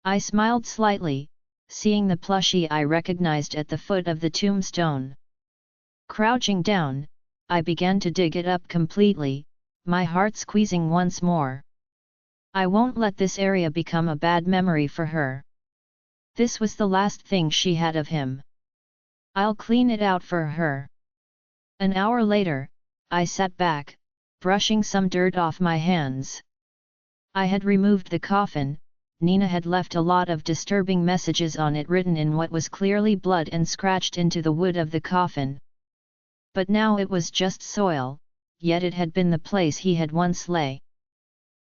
I smiled slightly, seeing the plushie I recognized at the foot of the tombstone. Crouching down, I began to dig it up completely, my heart squeezing once more. I won't let this area become a bad memory for her. This was the last thing she had of him. I'll clean it out for her. An hour later, I sat back, brushing some dirt off my hands. I had removed the coffin. Nina had left a lot of disturbing messages on it written in what was clearly blood and scratched into the wood of the coffin. But now it was just soil, yet it had been the place he had once lay.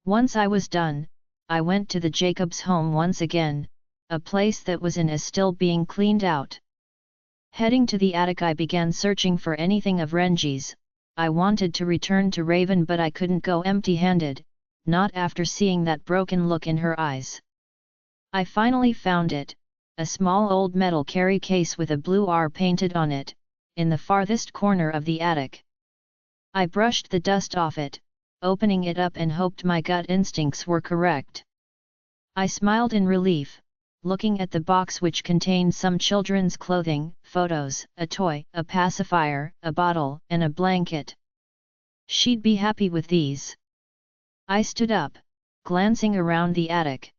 Once I was done, I went to the Jacobs home once again, a place that was in as still being cleaned out. Heading to the attic, I began searching for anything of Renji's. I wanted to return to Raven, but I couldn't go empty-handed, not after seeing that broken look in her eyes. I finally found it, a small old metal carry case with a blue R painted on it, in the farthest corner of the attic. I brushed the dust off it, opening it up and hoped my gut instincts were correct. I smiled in relief, looking at the box which contained some children's clothing, photos, a toy, a pacifier, a bottle, and a blanket. She'd be happy with these. I stood up, glancing around the attic.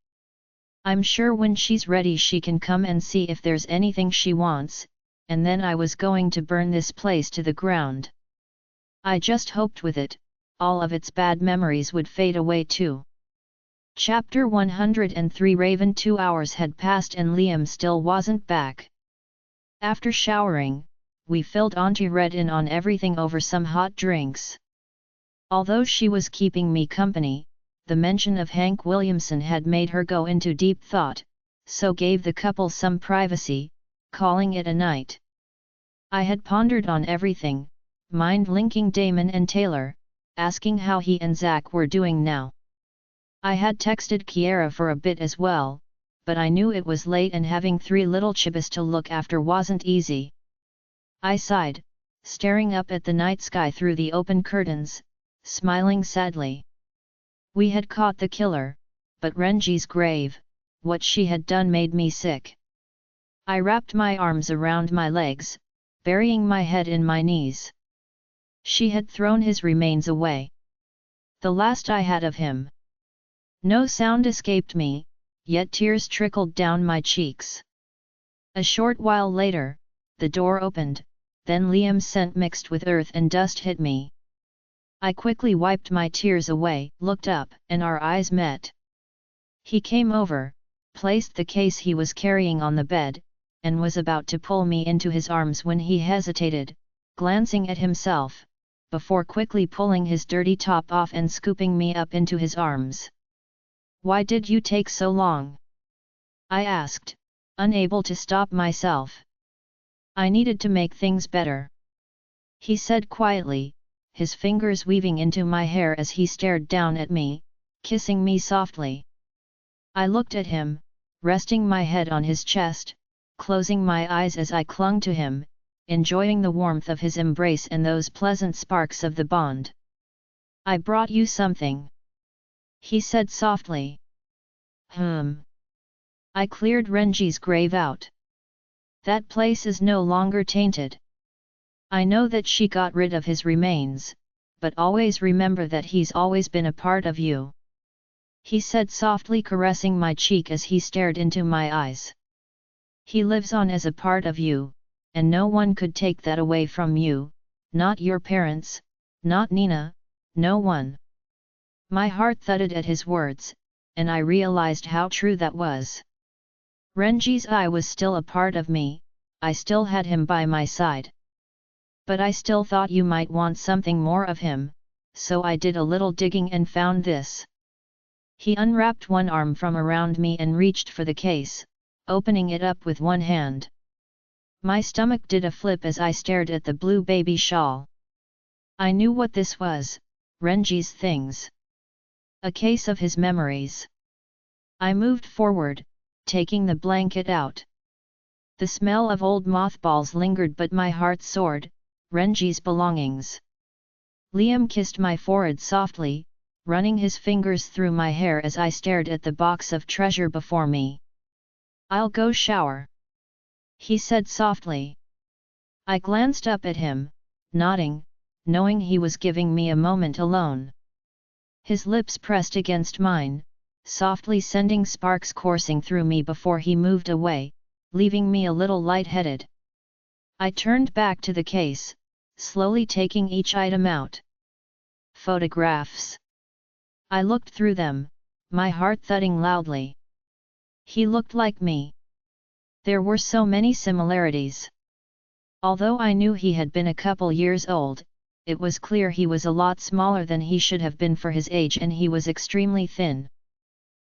I'm sure when she's ready she can come and see if there's anything she wants, and then I was going to burn this place to the ground. I just hoped with it, all of its bad memories would fade away too. Chapter 103. Raven. 2 hours had passed and Liam still wasn't back. After showering, we filled Auntie Red in on everything over some hot drinks. Although she was keeping me company, the mention of Hank Williamson had made her go into deep thought, so gave the couple some privacy, calling it a night. I had pondered on everything, mind-linking Damon and Taylor, asking how he and Zack were doing now. I had texted Kiera for a bit as well, but I knew it was late and having 3 little chibas to look after wasn't easy. I sighed, staring up at the night sky through the open curtains, smiling sadly. We had caught the killer, but Renji's grave, what she had done made me sick. I wrapped my arms around my legs, burying my head in my knees. She had thrown his remains away. The last I had of him. No sound escaped me, yet tears trickled down my cheeks. A short while later, the door opened, then Liam's scent mixed with earth and dust hit me. I quickly wiped my tears away, looked up, and our eyes met. He came over, placed the case he was carrying on the bed, and was about to pull me into his arms when he hesitated, glancing at himself, before quickly pulling his dirty top off and scooping me up into his arms. "Why did you take so long?" I asked, unable to stop myself. "I needed to make things better," he said quietly, his fingers weaving into my hair as he stared down at me, kissing me softly. I looked at him, resting my head on his chest, closing my eyes as I clung to him, enjoying the warmth of his embrace and those pleasant sparks of the bond. "I brought you something," he said softly. I cleared Renji's grave out. That place is no longer tainted. I know that she got rid of his remains, but always remember that he's always been a part of you," he said softly, caressing my cheek as he stared into my eyes. "He lives on as a part of you, and no one could take that away from you, not your parents, not Nina, no one." My heart thudded at his words, and I realized how true that was. Renji's eye was still a part of me, I still had him by my side. "But I still thought you might want something more of him, so I did a little digging and found this." He unwrapped one arm from around me and reached for the case, opening it up with one hand. My stomach did a flip as I stared at the blue baby shawl. I knew what this was, Renji's things. A case of his memories. I moved forward, taking the blanket out. The smell of old mothballs lingered, but my heart soared, Renji's belongings. Liam kissed my forehead softly, running his fingers through my hair as I stared at the box of treasure before me. "I'll go shower," he said softly. I glanced up at him, nodding, knowing he was giving me a moment alone. His lips pressed against mine, softly sending sparks coursing through me before he moved away, leaving me a little lightheaded. I turned back to the case, slowly taking each item out. Photographs. I looked through them, my heart thudding loudly. He looked like me. There were so many similarities. Although I knew he had been a couple years old, it was clear he was a lot smaller than he should have been for his age, and he was extremely thin.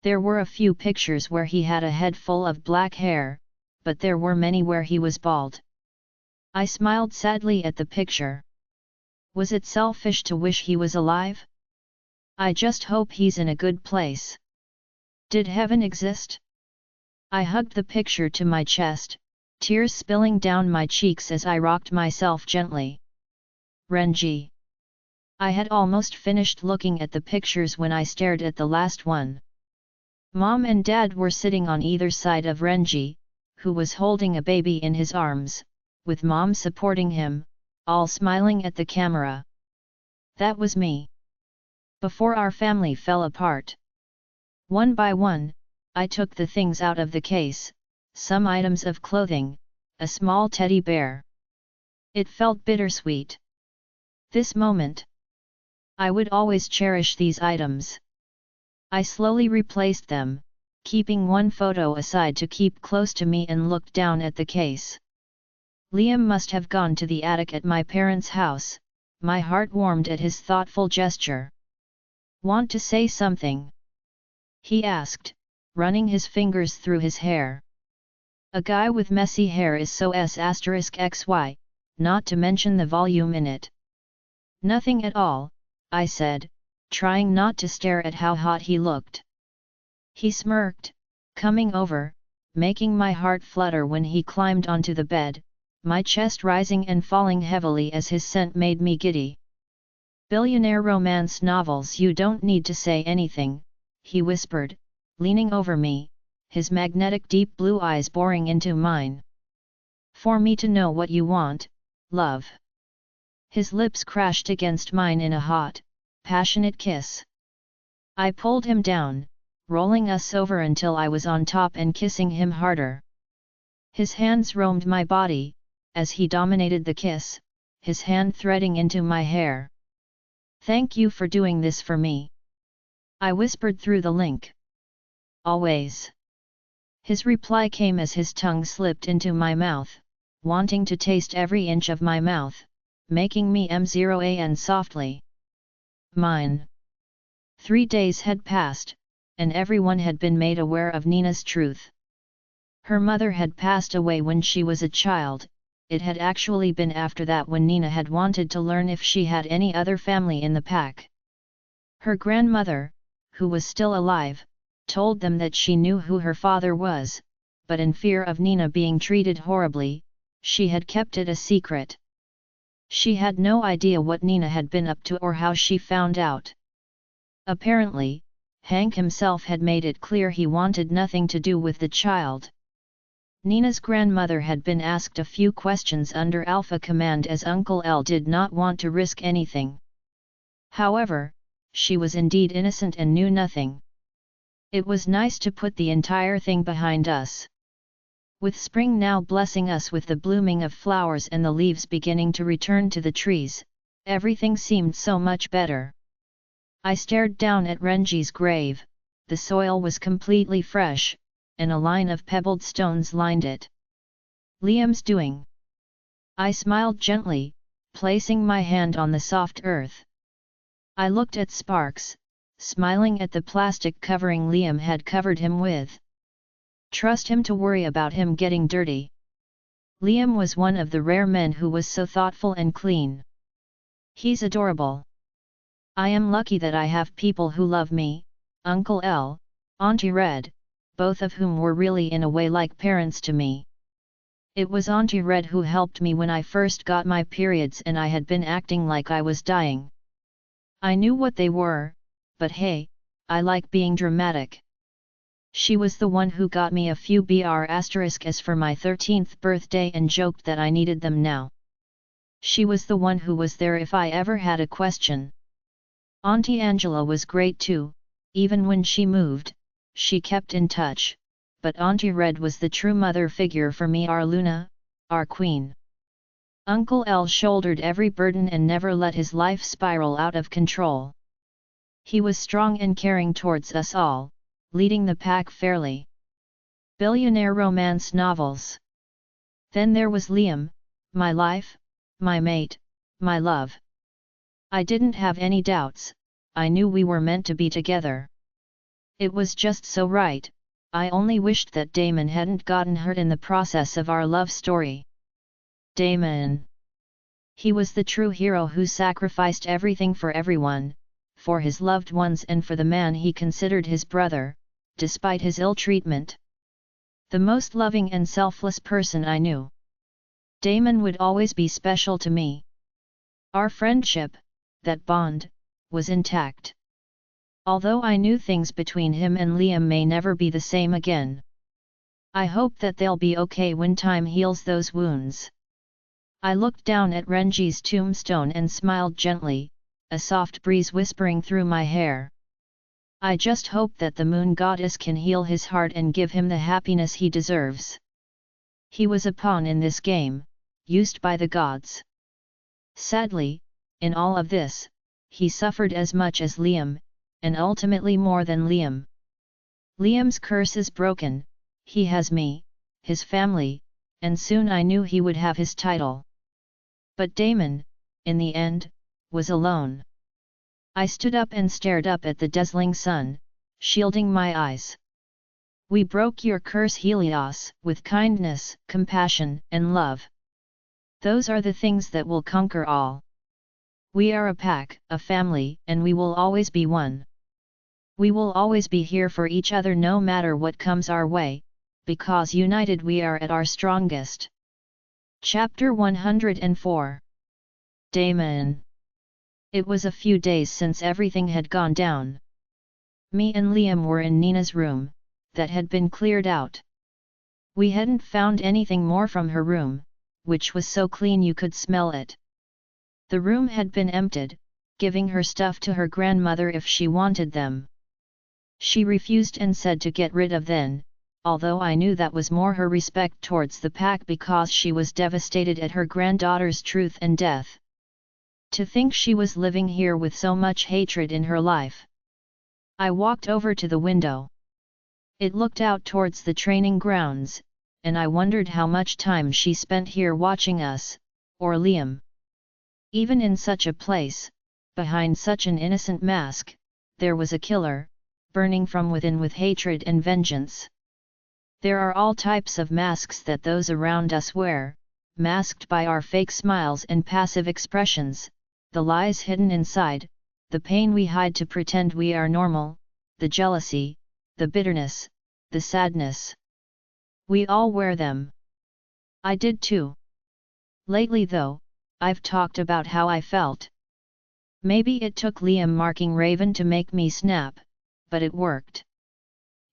There were a few pictures where he had a head full of black hair, but there were many where he was bald. I smiled sadly at the picture. Was it selfish to wish he was alive? I just hope he's in a good place. Did heaven exist? I hugged the picture to my chest, tears spilling down my cheeks as I rocked myself gently. Renji. I had almost finished looking at the pictures when I stared at the last one. Mom and Dad were sitting on either side of Renji, who was holding a baby in his arms, with Mom supporting him, all smiling at the camera. That was me. Before our family fell apart. One by one, I took the things out of the case, some items of clothing, a small teddy bear. It felt bittersweet. This moment. I would always cherish these items. I slowly replaced them, keeping one photo aside to keep close to me, and looked down at the case. Liam must have gone to the attic at my parents' house. My heart warmed at his thoughtful gesture. "Want to say something?" he asked, running his fingers through his hair. A guy with messy hair is so *XY, not to mention the volume in it. "Nothing at all," I said, trying not to stare at how hot he looked. He smirked, coming over, making my heart flutter when he climbed onto the bed, my chest rising and falling heavily as his scent made me giddy. Billionaire romance novels. You don't need to say anything, he whispered, leaning over me, his magnetic deep blue eyes boring into mine. For me to know what you want, love. His lips crashed against mine in a hot, passionate kiss. I pulled him down, rolling us over until I was on top and kissing him harder. His hands roamed my body, as he dominated the kiss, his hand threading into my hair. Thank you for doing this for me, I whispered through the link. Always. His reply came as his tongue slipped into my mouth, wanting to taste every inch of my mouth, making me M0an softly. Mine. 3 days had passed, and everyone had been made aware of Nina's truth. Her mother had passed away when she was a child. It had actually been after that when Nina had wanted to learn if she had any other family in the pack. Her grandmother, who was still alive, told them that she knew who her father was, but in fear of Nina being treated horribly, she had kept it a secret. She had no idea what Nina had been up to or how she found out. Apparently, Hank himself had made it clear he wanted nothing to do with the child. Nina's grandmother had been asked a few questions under Alpha Command as Uncle L did not want to risk anything. However, she was indeed innocent and knew nothing. It was nice to put the entire thing behind us. With spring now blessing us with the blooming of flowers and the leaves beginning to return to the trees, everything seemed so much better. I stared down at Renji's grave. The soil was completely fresh, and a line of pebbled stones lined it. Liam's doing. I smiled gently, placing my hand on the soft earth. I looked at Sparks, smiling at the plastic covering Liam had covered him with. Trust him to worry about him getting dirty. Liam was one of the rare men who was so thoughtful and clean. He's adorable. I am lucky that I have people who love me, Uncle L, Auntie Red, both of whom were really in a way like parents to me. It was Auntie Red who helped me when I first got my periods and I had been acting like I was dying. I knew what they were, but hey, I like being dramatic. She was the one who got me a few BR*s for my 13th birthday and joked that I needed them now. She was the one who was there if I ever had a question. Auntie Angela was great too, even when she moved. She kept in touch, but Auntie Red was the true mother figure for me, our Luna, our queen. Uncle L shouldered every burden and never let his life spiral out of control. He was strong and caring towards us all, leading the pack fairly. Billionaire romance novels. Then there was Liam, my life, my mate, my love. I didn't have any doubts, I knew we were meant to be together. It was just so right. I only wished that Damon hadn't gotten hurt in the process of our love story. Damon. He was the true hero who sacrificed everything for everyone, for his loved ones and for the man he considered his brother, despite his ill treatment. The most loving and selfless person I knew. Damon would always be special to me. Our friendship, that bond, was intact. Although I knew things between him and Liam may never be the same again. I hope that they'll be okay when time heals those wounds. I looked down at Renji's tombstone and smiled gently, a soft breeze whispering through my hair. I just hope that the moon goddess can heal his heart and give him the happiness he deserves. He was a pawn in this game, used by the gods. Sadly, in all of this, he suffered as much as Liam, and ultimately more than Liam. Liam's curse is broken, he has me, his family, and soon I knew he would have his title. But Damon, in the end, was alone. I stood up and stared up at the dazzling sun, shielding my eyes. We broke your curse, Helios, with kindness, compassion, and love. Those are the things that will conquer all. We are a pack, a family, and we will always be one. We will always be here for each other no matter what comes our way, because united we are at our strongest. Chapter 104. Damon. It was a few days since everything had gone down. Me and Liam were in Nina's room, that had been cleared out. We hadn't found anything more from her room, which was so clean you could smell it. The room had been emptied, giving her stuff to her grandmother if she wanted them. She refused and said to get rid of them, although I knew that was more her respect towards the pack because she was devastated at her granddaughter's truth and death. To think she was living here with so much hatred in her life. I walked over to the window. It looked out towards the training grounds, and I wondered how much time she spent here watching us, or Liam. Even in such a place, behind such an innocent mask, there was a killer, burning from within with hatred and vengeance. There are all types of masks that those around us wear, masked by our fake smiles and passive expressions, the lies hidden inside, the pain we hide to pretend we are normal, the jealousy, the bitterness, the sadness. We all wear them. I did too. Lately though, I've talked about how I felt. Maybe it took Liam marking Raven to make me snap, but it worked.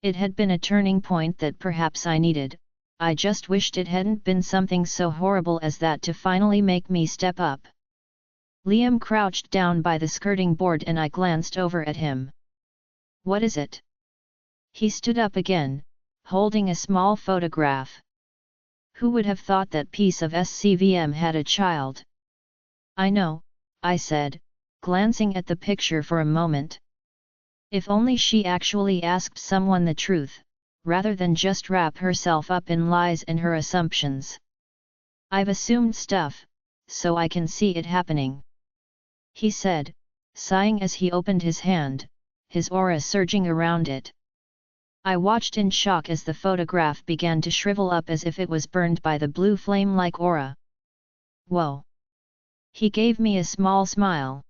It had been a turning point that perhaps I needed. I just wished it hadn't been something so horrible as that to finally make me step up. Liam crouched down by the skirting board and I glanced over at him. What is it? He stood up again, holding a small photograph. Who would have thought that piece of SCVM had a child? I know, I said, glancing at the picture for a moment. If only she actually asked someone the truth, rather than just wrap herself up in lies and her assumptions. I've assumed stuff, so I can see it happening. He said, sighing as he opened his hand, his aura surging around it. I watched in shock as the photograph began to shrivel up as if it was burned by the blue flame-like aura. Whoa! He gave me a small smile.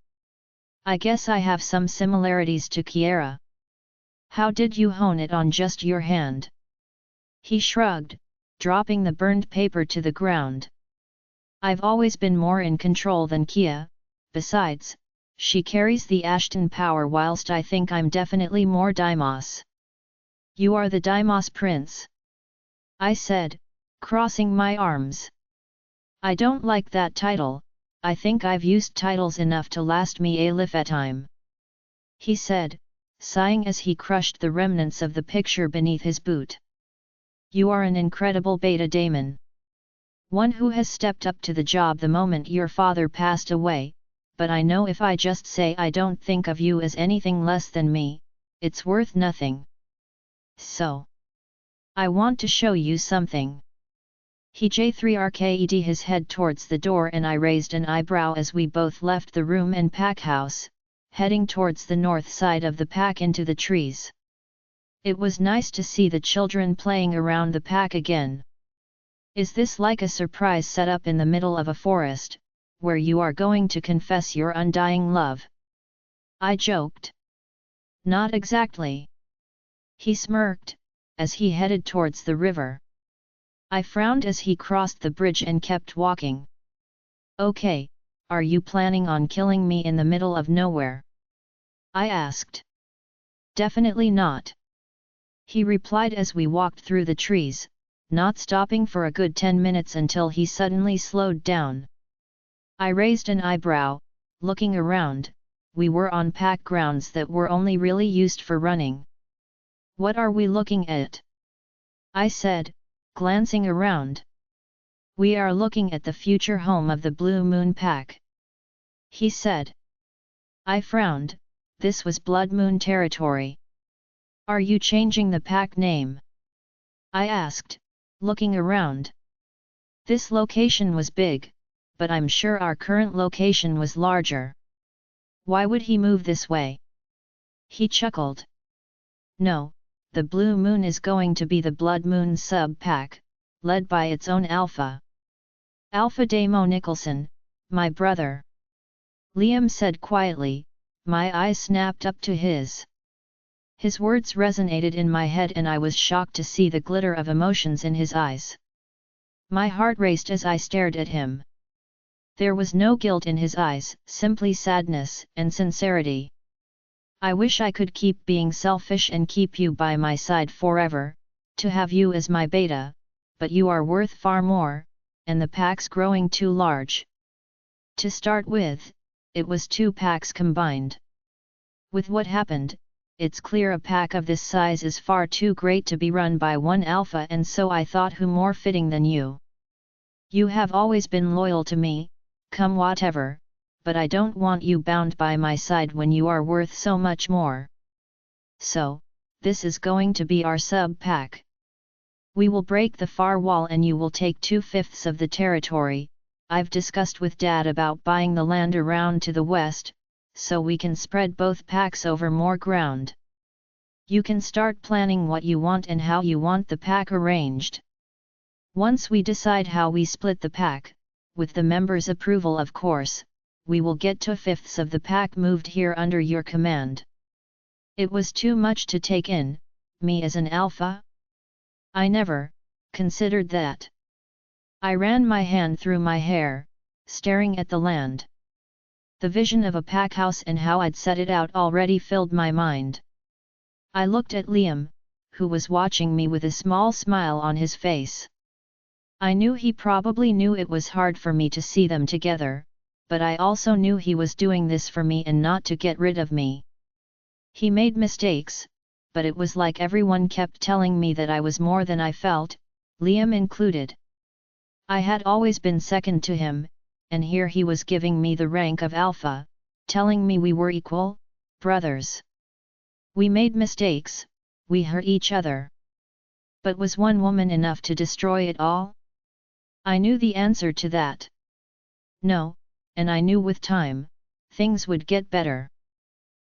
I guess I have some similarities to Kiera. How did you hone it on just your hand? He shrugged, dropping the burned paper to the ground. I've always been more in control than Kia, besides, she carries the Ashton power whilst I think I'm definitely more Deimos. You are the Deimos Prince. I said, crossing my arms. I don't like that title, I think I've used titles enough to last me a lifetime. He said, sighing as he crushed the remnants of the picture beneath his boot. You are an incredible beta Damon. One who has stepped up to the job the moment your father passed away, but I know if I just say I don't think of you as anything less than me, it's worth nothing. So, I want to show you something. He J3RKED his head towards the door and I raised an eyebrow as we both left the room and pack house, heading towards the north side of the pack into the trees. It was nice to see the children playing around the pack again. Is this like a surprise set up in the middle of a forest, where you are going to confess your undying love? I joked. Not exactly. He smirked, as he headed towards the river. I frowned as he crossed the bridge and kept walking. Okay, are you planning on killing me in the middle of nowhere? I asked. Definitely not. He replied as we walked through the trees, not stopping for a good 10 minutes until he suddenly slowed down. I raised an eyebrow, looking around. We were on pack grounds that were only really used for running. What are we looking at? I said, glancing around. We are looking at the future home of the Blue Moon Pack. He said. I frowned, this was Blood Moon territory. Are you changing the pack name? I asked, looking around. This location was big, but I'm sure our current location was larger. Why would he move this way? He chuckled. No, the Blue Moon is going to be the Blood Moon sub-pack, led by its own Alpha. Alpha Damo Nicholson, my brother. Liam said quietly, my eyes snapped up to his. His words resonated in my head and I was shocked to see the glitter of emotions in his eyes. My heart raced as I stared at him. There was no guilt in his eyes, simply sadness and sincerity. I wish I could keep being selfish and keep you by my side forever, to have you as my beta, but you are worth far more, and the pack's growing too large. To start with, it was 2 packs combined. With what happened, it's clear a pack of this size is far too great to be run by one alpha, and so I thought who more fitting than you. You have always been loyal to me, come whatever, but I don't want you bound by my side when you are worth so much more. So, this is going to be our sub-pack. We will break the far wall and you will take 2/5 of the territory. I've discussed with Dad about buying the land around to the west, so we can spread both packs over more ground. You can start planning what you want and how you want the pack arranged. Once we decide how we split the pack, with the members' approval of course, we will get 2/5 of the pack moved here under your command. It was too much to take in, me as an alpha? I never considered that. I ran my hand through my hair, staring at the land. The vision of a pack house and how I'd set it out already filled my mind. I looked at Liam, who was watching me with a small smile on his face. I knew he probably knew it was hard for me to see them together, but I also knew he was doing this for me and not to get rid of me. He made mistakes, but it was like everyone kept telling me that I was more than I felt, Liam included. I had always been second to him, and here he was giving me the rank of alpha, telling me we were equal, brothers. We made mistakes, we hurt each other. But was one woman enough to destroy it all? I knew the answer to that. No, and I knew with time, things would get better.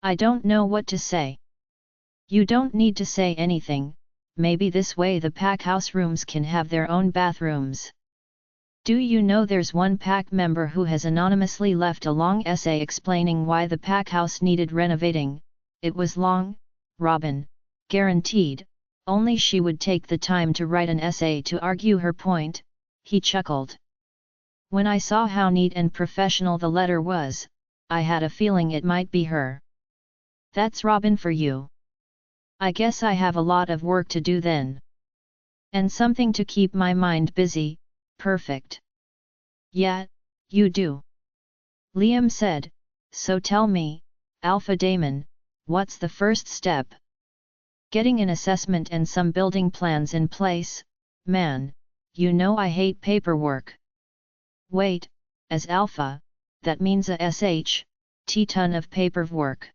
I don't know what to say. You don't need to say anything, maybe this way the pack house rooms can have their own bathrooms. Do you know there's one pack member who has anonymously left a long essay explaining why the pack house needed renovating? It was long, Robin, guaranteed, only she would take the time to write an essay to argue her point, he chuckled. When I saw how neat and professional the letter was, I had a feeling it might be her. That's Robin for you. I guess I have a lot of work to do then. And something to keep my mind busy, perfect. Yeah, you do. Liam said, so tell me, Alpha Damon, what's the first step? Getting an assessment and some building plans in place, man, you know I hate paperwork. Wait, as Alpha, that means a ton of paperwork.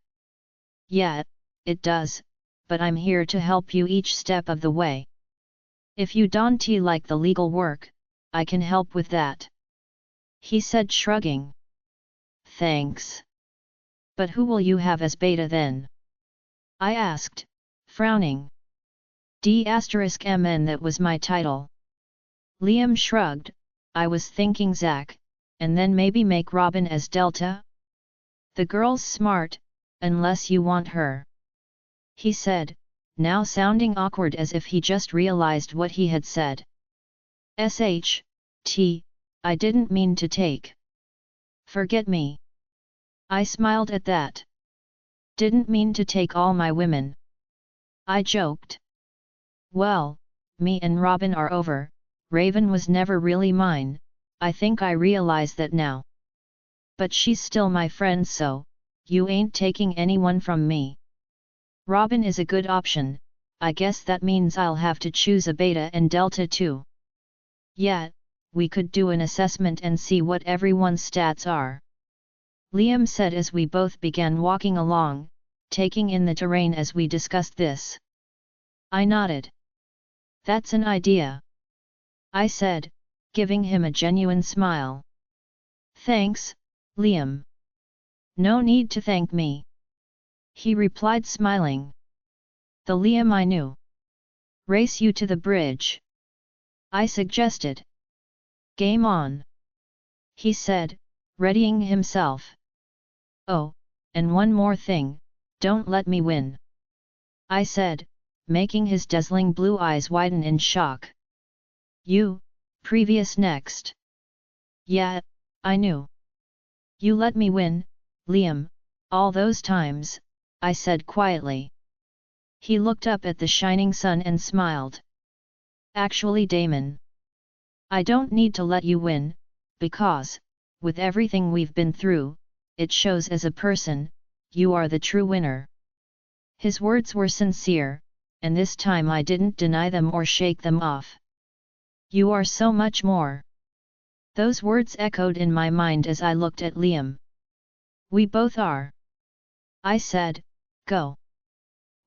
Yeah, it does, but I'm here to help you each step of the way. If you don't like the legal work, I can help with that. He said shrugging. Thanks. But who will you have as beta then? I asked, frowning. D*MN, that was my title. Liam shrugged, I was thinking Zack, and then maybe make Robin as Delta? The girl's smart, unless you want her. He said, now sounding awkward as if he just realized what he had said. I didn't mean to take. Forget me. I smiled at that. Didn't mean to take all my women. I joked. Well, me and Robin are over, Raven was never really mine, I think I realize that now. But she's still my friend, so, you ain't taking anyone from me. Robin is a good option, I guess that means I'll have to choose a beta and delta too. Yeah, we could do an assessment and see what everyone's stats are. Liam said as we both began walking along, taking in the terrain as we discussed this. I nodded. That's an idea. I said, giving him a genuine smile. Thanks, Liam. No need to thank me. He replied smiling. The Liam I knew. Race you to the bridge. I suggested. Game on. He said, readying himself. Oh, and one more thing, don't let me win. I said, making his dazzling blue eyes widen in shock. You, previous next. Yeah, I knew. You let me win, Liam, all those times, I said quietly. He looked up at the shining sun and smiled. Actually, Damon, I don't need to let you win, because, with everything we've been through, it shows as a person, you are the true winner. His words were sincere, and this time I didn't deny them or shake them off. You are so much more. Those words echoed in my mind as I looked at Liam. We both are. I said, go.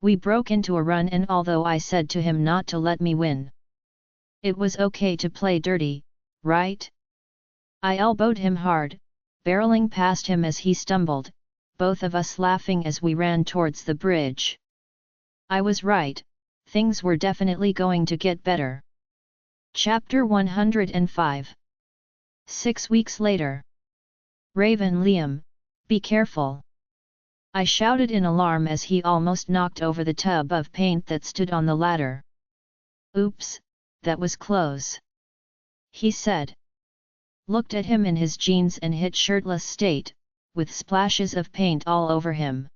We broke into a run, and although I said to him not to let me win, it was okay to play dirty, right? I elbowed him hard, barreling past him as he stumbled, both of us laughing as we ran towards the bridge. I was right, things were definitely going to get better. Chapter 105. 6 weeks later. Raven, Liam, be careful! I shouted in alarm as he almost knocked over the tub of paint that stood on the ladder. Oops, that was close, he said. Looked at him in his jeans and hit shirtless state, with splashes of paint all over him.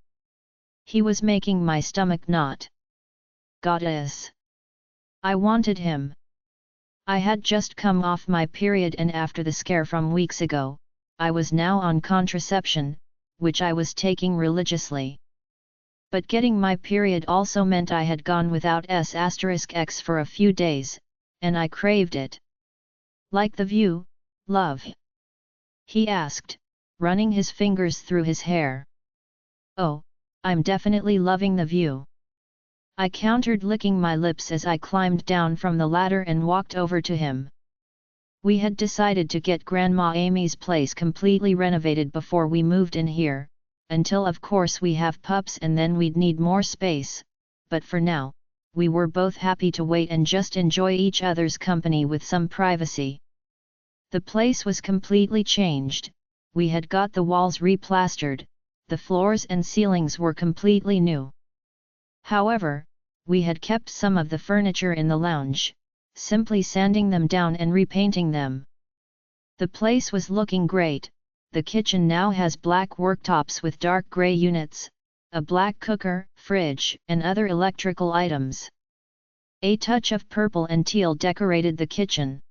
He was making my stomach knot. Goddess! I wanted him. I had just come off my period, and after the scare from weeks ago, I was now on contraception, which I was taking religiously. But getting my period also meant I had gone without S*X for a few days, and I craved it. Like the view, love? He asked, running his fingers through his hair. Oh, I'm definitely loving the view. I countered, licking my lips as I climbed down from the ladder and walked over to him. We had decided to get Grandma Amy's place completely renovated before we moved in here, until of course we have pups and then we'd need more space, but for now, we were both happy to wait and just enjoy each other's company with some privacy. The place was completely changed, we had got the walls replastered, the floors and ceilings were completely new. However, we had kept some of the furniture in the lounge, simply sanding them down and repainting them. The place was looking great. The kitchen now has black worktops with dark grey units, a black cooker, fridge, and other electrical items. A touch of purple and teal decorated the kitchen.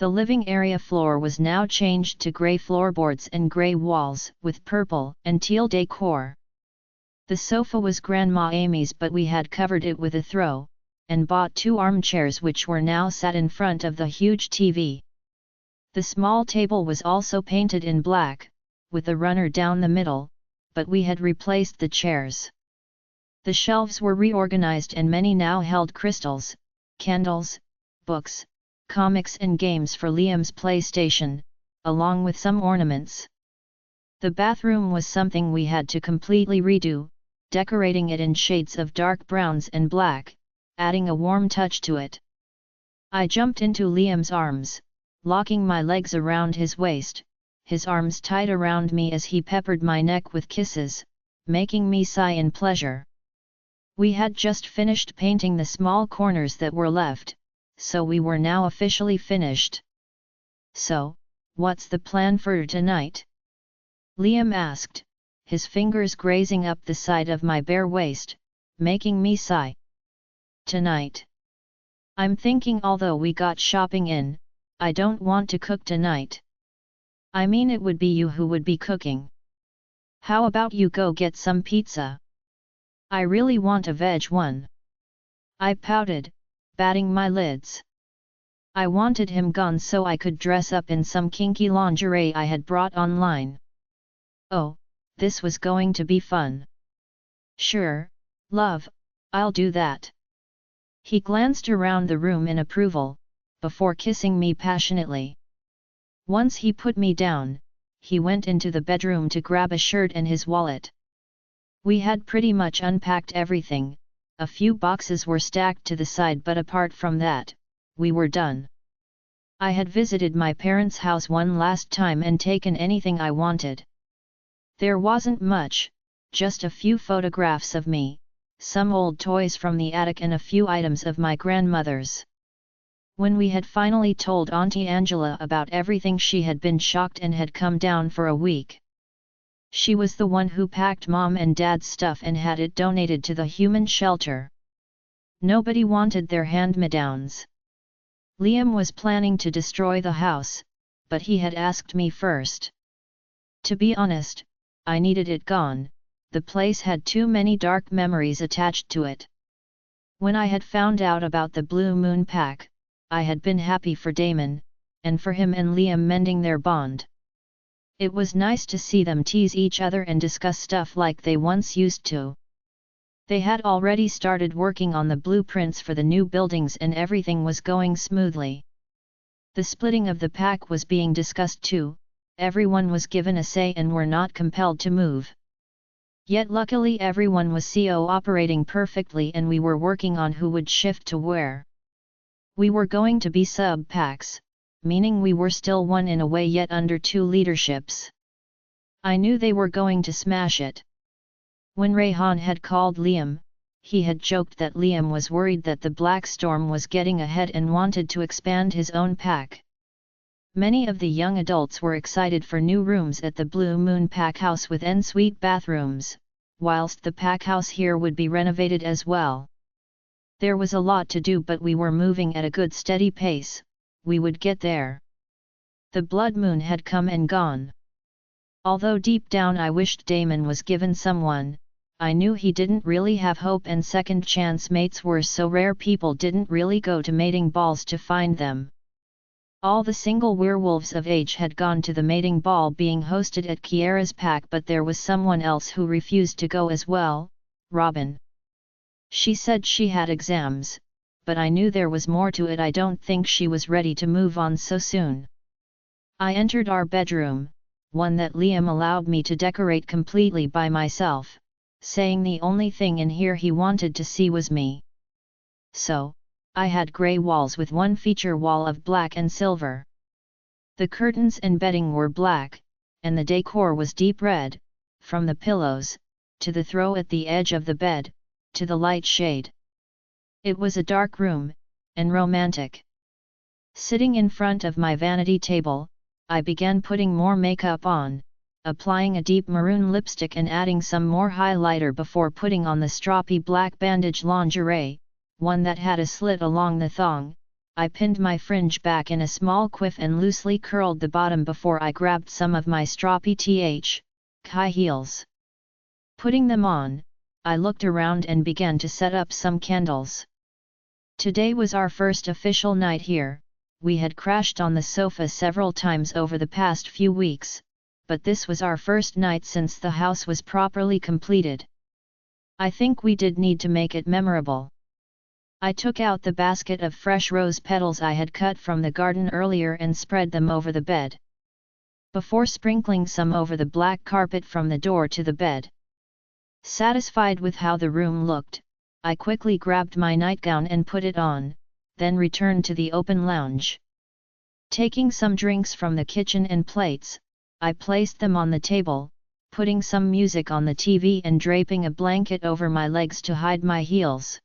The living area floor was now changed to grey floorboards and grey walls with purple and teal decor. The sofa was Grandma Amy's, but we had covered it with a throw, and bought 2 armchairs which were now sat in front of the huge TV. The small table was also painted in black, with a runner down the middle, but we had replaced the chairs. The shelves were reorganized and many now held crystals, candles, books, comics and games for Liam's PlayStation, along with some ornaments. The bathroom was something we had to completely redo, decorating it in shades of dark browns and black, adding a warm touch to it. I jumped into Liam's arms, locking my legs around his waist, his arms tight around me as he peppered my neck with kisses, making me sigh in pleasure. We had just finished painting the small corners that were left, so we were now officially finished. So, what's the plan for tonight? Liam asked, his fingers grazing up the side of my bare waist, making me sigh. Tonight? I'm thinking although we got shopping in, I don't want to cook tonight. I mean, it would be you who would be cooking. How about you go get some pizza? I really want a veg one. I pouted, batting my lids. I wanted him gone so I could dress up in some kinky lingerie I had brought online. Oh, this was going to be fun. Sure, love, I'll do that. He glanced around the room in approval, before kissing me passionately. Once he put me down, he went into the bedroom to grab a shirt and his wallet. We had pretty much unpacked everything, a few boxes were stacked to the side, but apart from that, we were done. I had visited my parents' house one last time and taken anything I wanted. There wasn't much, just a few photographs of me, some old toys from the attic and a few items of my grandmother's. When we had finally told Auntie Angela about everything, she had been shocked and had come down for a week. She was the one who packed Mom and Dad's stuff and had it donated to the human shelter. Nobody wanted their hand-me-downs. Liam was planning to destroy the house, but he had asked me first. To be honest, I needed it gone. The place had too many dark memories attached to it. When I had found out about the Blue Moon Pack, I had been happy for Damon, and for him and Liam mending their bond. It was nice to see them tease each other and discuss stuff like they once used to. They had already started working on the blueprints for the new buildings and everything was going smoothly. The splitting of the pack was being discussed too. Everyone was given a say and were not compelled to move. Yet luckily everyone was cooperating perfectly and we were working on who would shift to where. We were going to be sub-packs, meaning we were still one in a way yet under two leaderships. I knew they were going to smash it. When Rayhan had called Liam, he had joked that Liam was worried that the Black Storm was getting ahead and wanted to expand his own pack. Many of the young adults were excited for new rooms at the Blue Moon Pack House with en-suite bathrooms, whilst the pack house here would be renovated as well. There was a lot to do, but we were moving at a good steady pace. We would get there. The blood moon had come and gone. Although deep down I wished Damon was given someone, I knew he didn't really have hope and second chance mates were so rare people didn't really go to mating balls to find them. All the single werewolves of age had gone to the mating ball being hosted at Kiera's pack, but there was someone else who refused to go as well, Robin. She said she had exams, but I knew there was more to it. I don't think she was ready to move on so soon. I entered our bedroom, one that Liam allowed me to decorate completely by myself, saying the only thing in here he wanted to see was me. So, I had grey walls with one feature wall of black and silver. The curtains and bedding were black, and the decor was deep red, from the pillows, to the throw at the edge of the bed, to the light shade. It was a dark room, and romantic. Sitting in front of my vanity table, I began putting more makeup on, applying a deep maroon lipstick and adding some more highlighter before putting on the stroppy black bandage lingerie, one that had a slit along the thong. I pinned my fringe back in a small quiff and loosely curled the bottom before I grabbed some of my stroppy high heels. Putting them on, I looked around and began to set up some candles. Today was our first official night here. We had crashed on the sofa several times over the past few weeks, but this was our first night since the house was properly completed. I think we did need to make it memorable. I took out the basket of fresh rose petals I had cut from the garden earlier and spread them over the bed, before sprinkling some over the black carpet from the door to the bed. Satisfied with how the room looked, I quickly grabbed my nightgown and put it on, then returned to the open lounge. Taking some drinks from the kitchen and plates, I placed them on the table, putting some music on the TV and draping a blanket over my legs to hide my heels.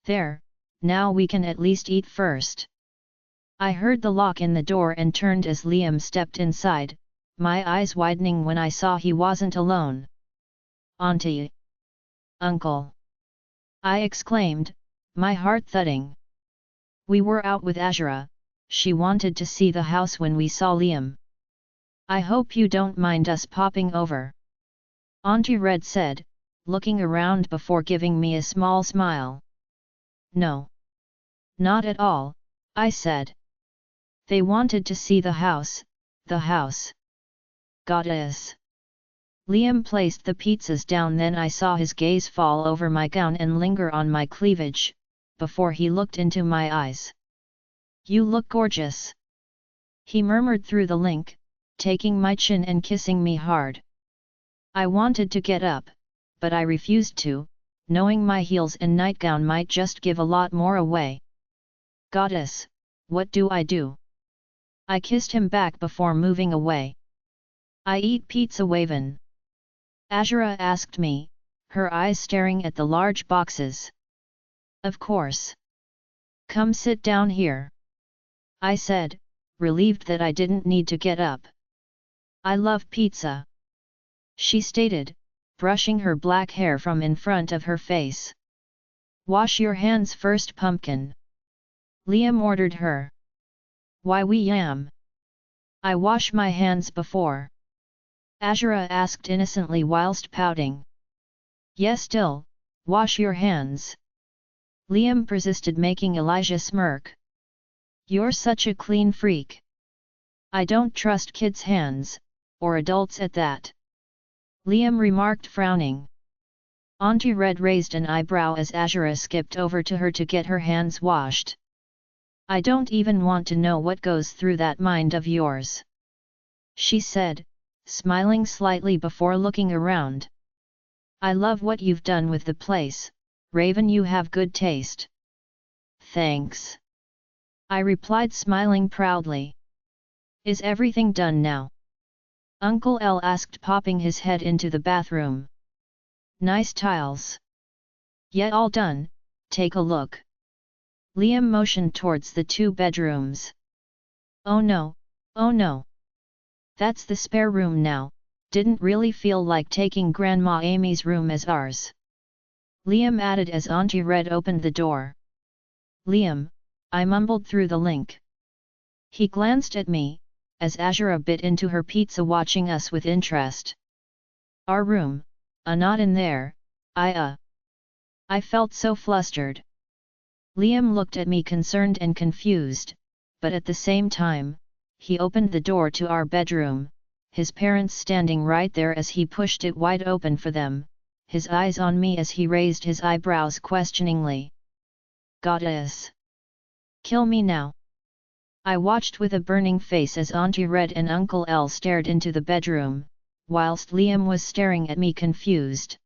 There, now we can at least eat first. I heard the lock in the door and turned as Liam stepped inside, my eyes widening when I saw he wasn't alone. "Auntie! Uncle!" I exclaimed, my heart thudding. We were out with Azura. She wanted to see the house when we saw Liam. "I hope you don't mind us popping over," Auntie Red said, looking around before giving me a small smile. "No. Not at all," I said. "They wanted to see the house, the house." "Goddess!" Liam placed the pizzas down, then I saw his gaze fall over my gown and linger on my cleavage, before he looked into my eyes. "You look gorgeous," he murmured through the link, taking my chin and kissing me hard. I wanted to get up, but I refused to, knowing my heels and nightgown might just give a lot more away. "Goddess, what do I do?" I kissed him back before moving away. "I eat pizza wavin'?" Azura asked me, her eyes staring at the large boxes. "Of course. Come sit down here." I said, relieved that I didn't need to get up. I love pizza, she stated, brushing her black hair from in front of her face. Wash your hands first, pumpkin, Liam ordered her. Why Liam? I wash my hands before, Azura asked innocently whilst pouting. Yes, still, wash your hands, Liam persisted, making Elijah smirk. You're such a clean freak. I don't trust kids' hands, or adults at that, Liam remarked, frowning. Auntie Red raised an eyebrow as Azura skipped over to her to get her hands washed. I don't even want to know what goes through that mind of yours, she said, smiling slightly before looking around. I love what you've done with the place, Raven, you have good taste. Thanks, I replied, smiling proudly. Is everything done now? Uncle L asked, popping his head into the bathroom. Nice tiles. Yeah, all done, take a look. Liam motioned towards the 2 bedrooms. Oh no, oh no. That's the spare room now, didn't really feel like taking Grandma Amy's room as ours, Liam added as Auntie Red opened the door. Liam, I mumbled through the link. He glanced at me, as Azura bit into her pizza, watching us with interest. Our room, not in there, I felt so flustered. Liam looked at me concerned and confused, but at the same time, he opened the door to our bedroom, his parents standing right there as he pushed it wide open for them, his eyes on me as he raised his eyebrows questioningly. Goddess! Kill me now! I watched with a burning face as Auntie Red and Uncle L stared into the bedroom, whilst Liam was staring at me confused.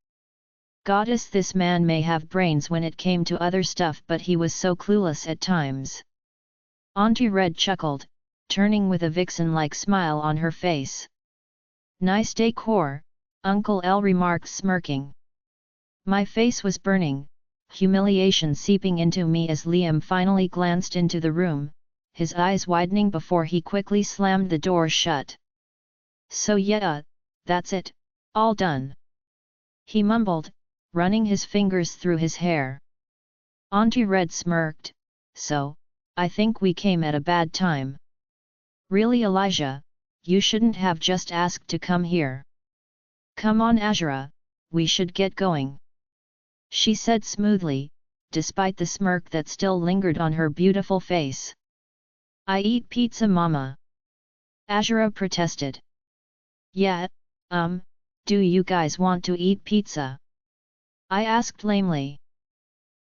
Goddess, this man may have brains when it came to other stuff, but he was so clueless at times. Auntie Red chuckled, turning with a vixen-like smile on her face. Nice decor, Uncle L remarked, smirking. My face was burning, humiliation seeping into me as Liam finally glanced into the room, his eyes widening before he quickly slammed the door shut. So yeah, that's it, all done, he mumbled, running his fingers through his hair. Auntie Red smirked. So, I think we came at a bad time. Really, Elijah, you shouldn't have just asked to come here. Come on, Azura, we should get going, she said smoothly, despite the smirk that still lingered on her beautiful face. I eat pizza, Mama, Azura protested. Yeah, do you guys want to eat pizza? I asked lamely.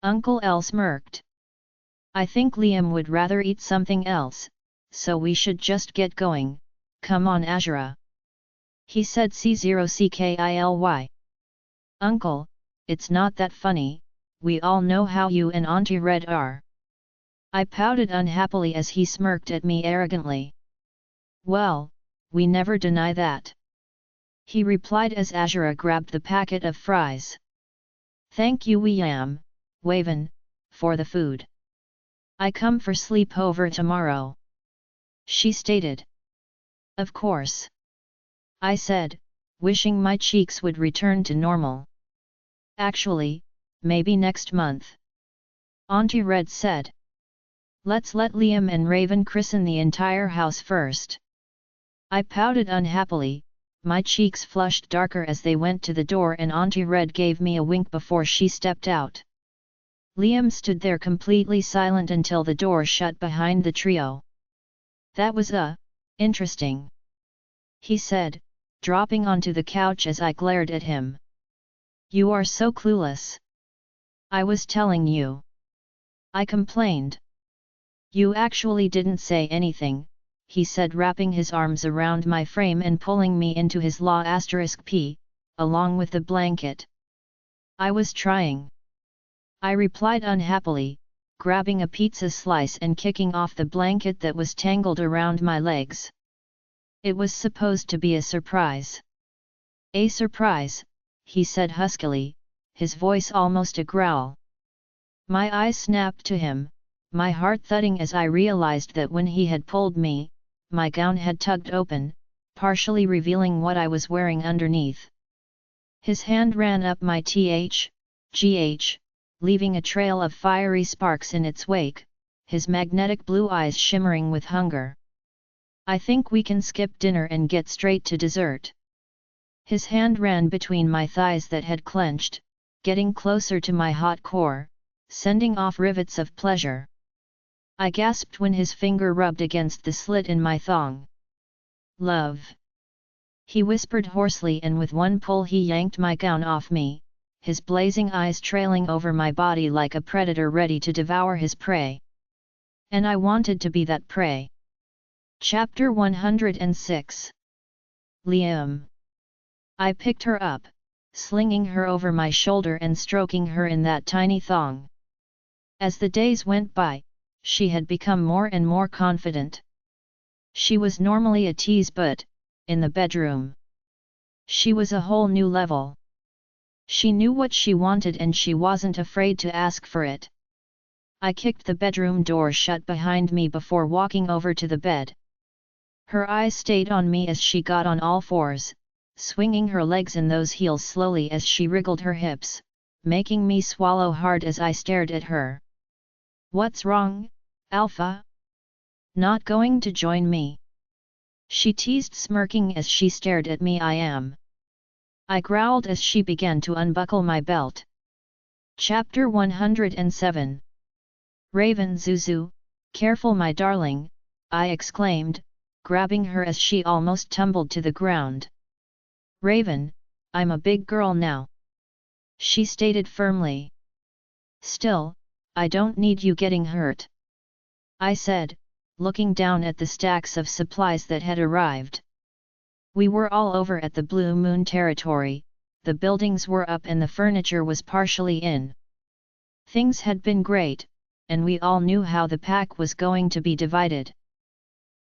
Uncle L smirked. I think Liam would rather eat something else, so we should just get going. Come on, Azura, he said, C0CKILY. Uncle, it's not that funny, we all know how you and Auntie Red are, I pouted unhappily as he smirked at me arrogantly. Well, we never deny that, he replied as Azura grabbed the packet of fries. Thank you, Liam, Waven, for the food. I come for sleepover tomorrow, she stated. Of course, I said, wishing my cheeks would return to normal. Actually, maybe next month, Auntie Red said. Let's let Liam and Raven christen the entire house first. I pouted unhappily, my cheeks flushed darker as they went to the door, and Auntie Red gave me a wink before she stepped out. Liam stood there completely silent until the door shut behind the trio. That was interesting, he said, dropping onto the couch as I glared at him. You are so clueless. I was telling you, I complained. You actually didn't say anything, he said, wrapping his arms around my frame and pulling me into his *P, along with the blanket. I was trying, I replied unhappily, grabbing a pizza slice and kicking off the blanket that was tangled around my legs. It was supposed to be a surprise. A surprise, he said huskily, his voice almost a growl. My eyes snapped to him, my heart thudding as I realized that when he had pulled me, my gown had tugged open, partially revealing what I was wearing underneath. His hand ran up my GH, leaving a trail of fiery sparks in its wake, his magnetic blue eyes shimmering with hunger. I think we can skip dinner and get straight to dessert. His hand ran between my thighs that had clenched, getting closer to my hot core, sending off rivets of pleasure. I gasped when his finger rubbed against the slit in my thong. "Love," he whispered hoarsely, and with one pull he yanked my gown off me, his blazing eyes trailing over my body like a predator ready to devour his prey. And I wanted to be that prey. Chapter 106. Liam. I picked her up, slinging her over my shoulder and stroking her in that tiny thong. As the days went by, she had become more and more confident. She was normally a tease, but, in the bedroom, she was a whole new level. She knew what she wanted and she wasn't afraid to ask for it. I kicked the bedroom door shut behind me before walking over to the bed. Her eyes stayed on me as she got on all fours, swinging her legs in those heels slowly as she wriggled her hips, making me swallow hard as I stared at her. "What's wrong, Alpha? Not going to join me?" she teased, smirking as she stared at me. "I am," I growled as she began to unbuckle my belt. Chapter 107. Raven Zuzu, careful my darling, I exclaimed, grabbing her as she almost tumbled to the ground. "Raven, I'm a big girl now," she stated firmly. "Still, I don't need you getting hurt," I said, looking down at the stacks of supplies that had arrived. We were all over at the Blue Moon territory, the buildings were up and the furniture was partially in. Things had been great, and we all knew how the pack was going to be divided.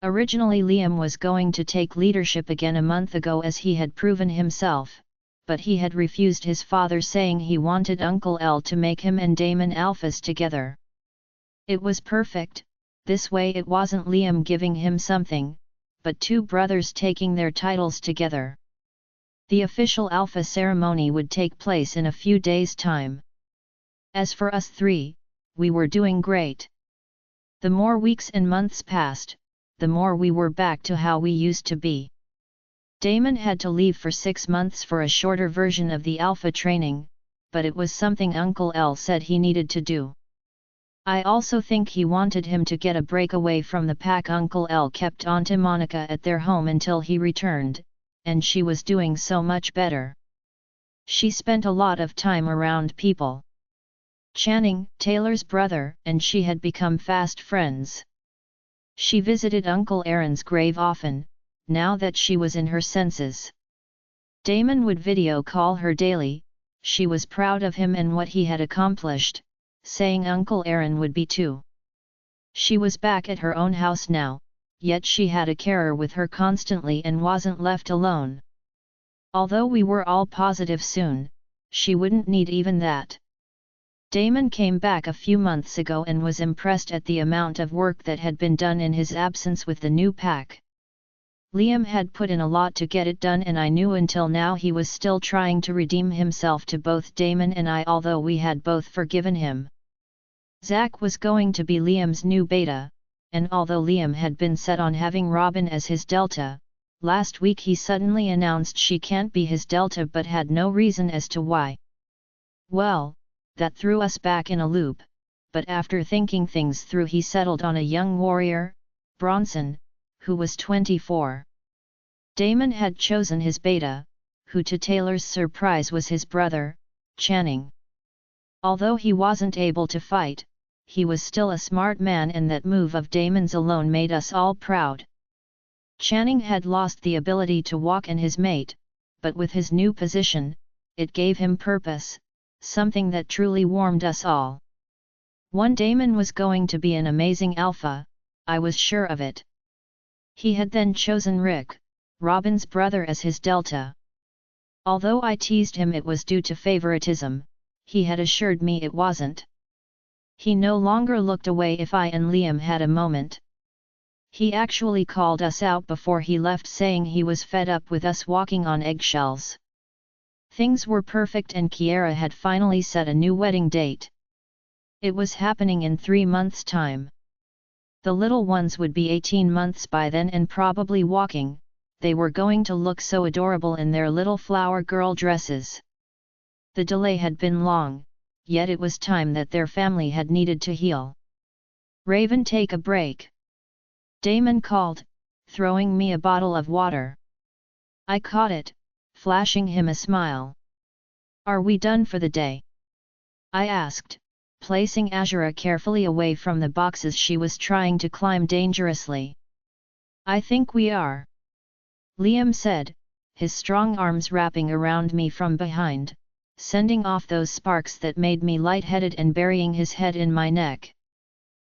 Originally Liam was going to take leadership again a month ago as he had proven himself, but he had refused his father, saying he wanted Uncle L to make him and Damon alphas together. It was perfect, this way it wasn't Liam giving him something, but two brothers taking their titles together. The official alpha ceremony would take place in a few days' time. As for us three, we were doing great. The more weeks and months passed, the more we were back to how we used to be. Damon had to leave for 6 months for a shorter version of the alpha training, but it was something Uncle L said he needed to do. I also think he wanted him to get a break away from the pack. Uncle L kept Auntie Monica at their home until he returned, and she was doing so much better. She spent a lot of time around people. Channing, Taylor's brother, and she had become fast friends. She visited Uncle Aaron's grave often, now that she was in her senses. Damon would video call her daily. She was proud of him and what he had accomplished, saying Uncle Aaron would be too. She was back at her own house now, yet she had a carer with her constantly and wasn't left alone. Although we were all positive soon, she wouldn't need even that. Damon came back a few months ago and was impressed at the amount of work that had been done in his absence with the new pack. Liam had put in a lot to get it done, and I knew until now he was still trying to redeem himself to both Damon and I, although we had both forgiven him. Zach was going to be Liam's new beta, and although Liam had been set on having Robin as his delta, last week he suddenly announced she can't be his delta but had no reason as to why. Well, that threw us back in a loop, but after thinking things through he settled on a young warrior, Bronson, who was 24. Damon had chosen his beta, who to Taylor's surprise was his brother, Channing. Although he wasn't able to fight, he was still a smart man, and that move of Damon's alone made us all proud. Channing had lost the ability to walk and his mate, but with his new position, it gave him purpose, something that truly warmed us all. One Damon was going to be an amazing alpha, I was sure of it. He had then chosen Rick, Robin's brother, as his delta. Although I teased him it was due to favoritism, he had assured me it wasn't. He no longer looked away if I and Liam had a moment. He actually called us out before he left, saying he was fed up with us walking on eggshells. Things were perfect and Kiara had finally set a new wedding date. It was happening in 3 months' time. The little ones would be 18 months by then and probably walking. They were going to look so adorable in their little flower girl dresses. The delay had been long, yet it was time that their family had needed to heal. "Raven, take a break," Damon called, throwing me a bottle of water. I caught it, flashing him a smile. "Are we done for the day?" I asked, placing Azura carefully away from the boxes she was trying to climb dangerously. "I think we are," Liam said, his strong arms wrapping around me from behind, sending off those sparks that made me lightheaded and burying his head in my neck.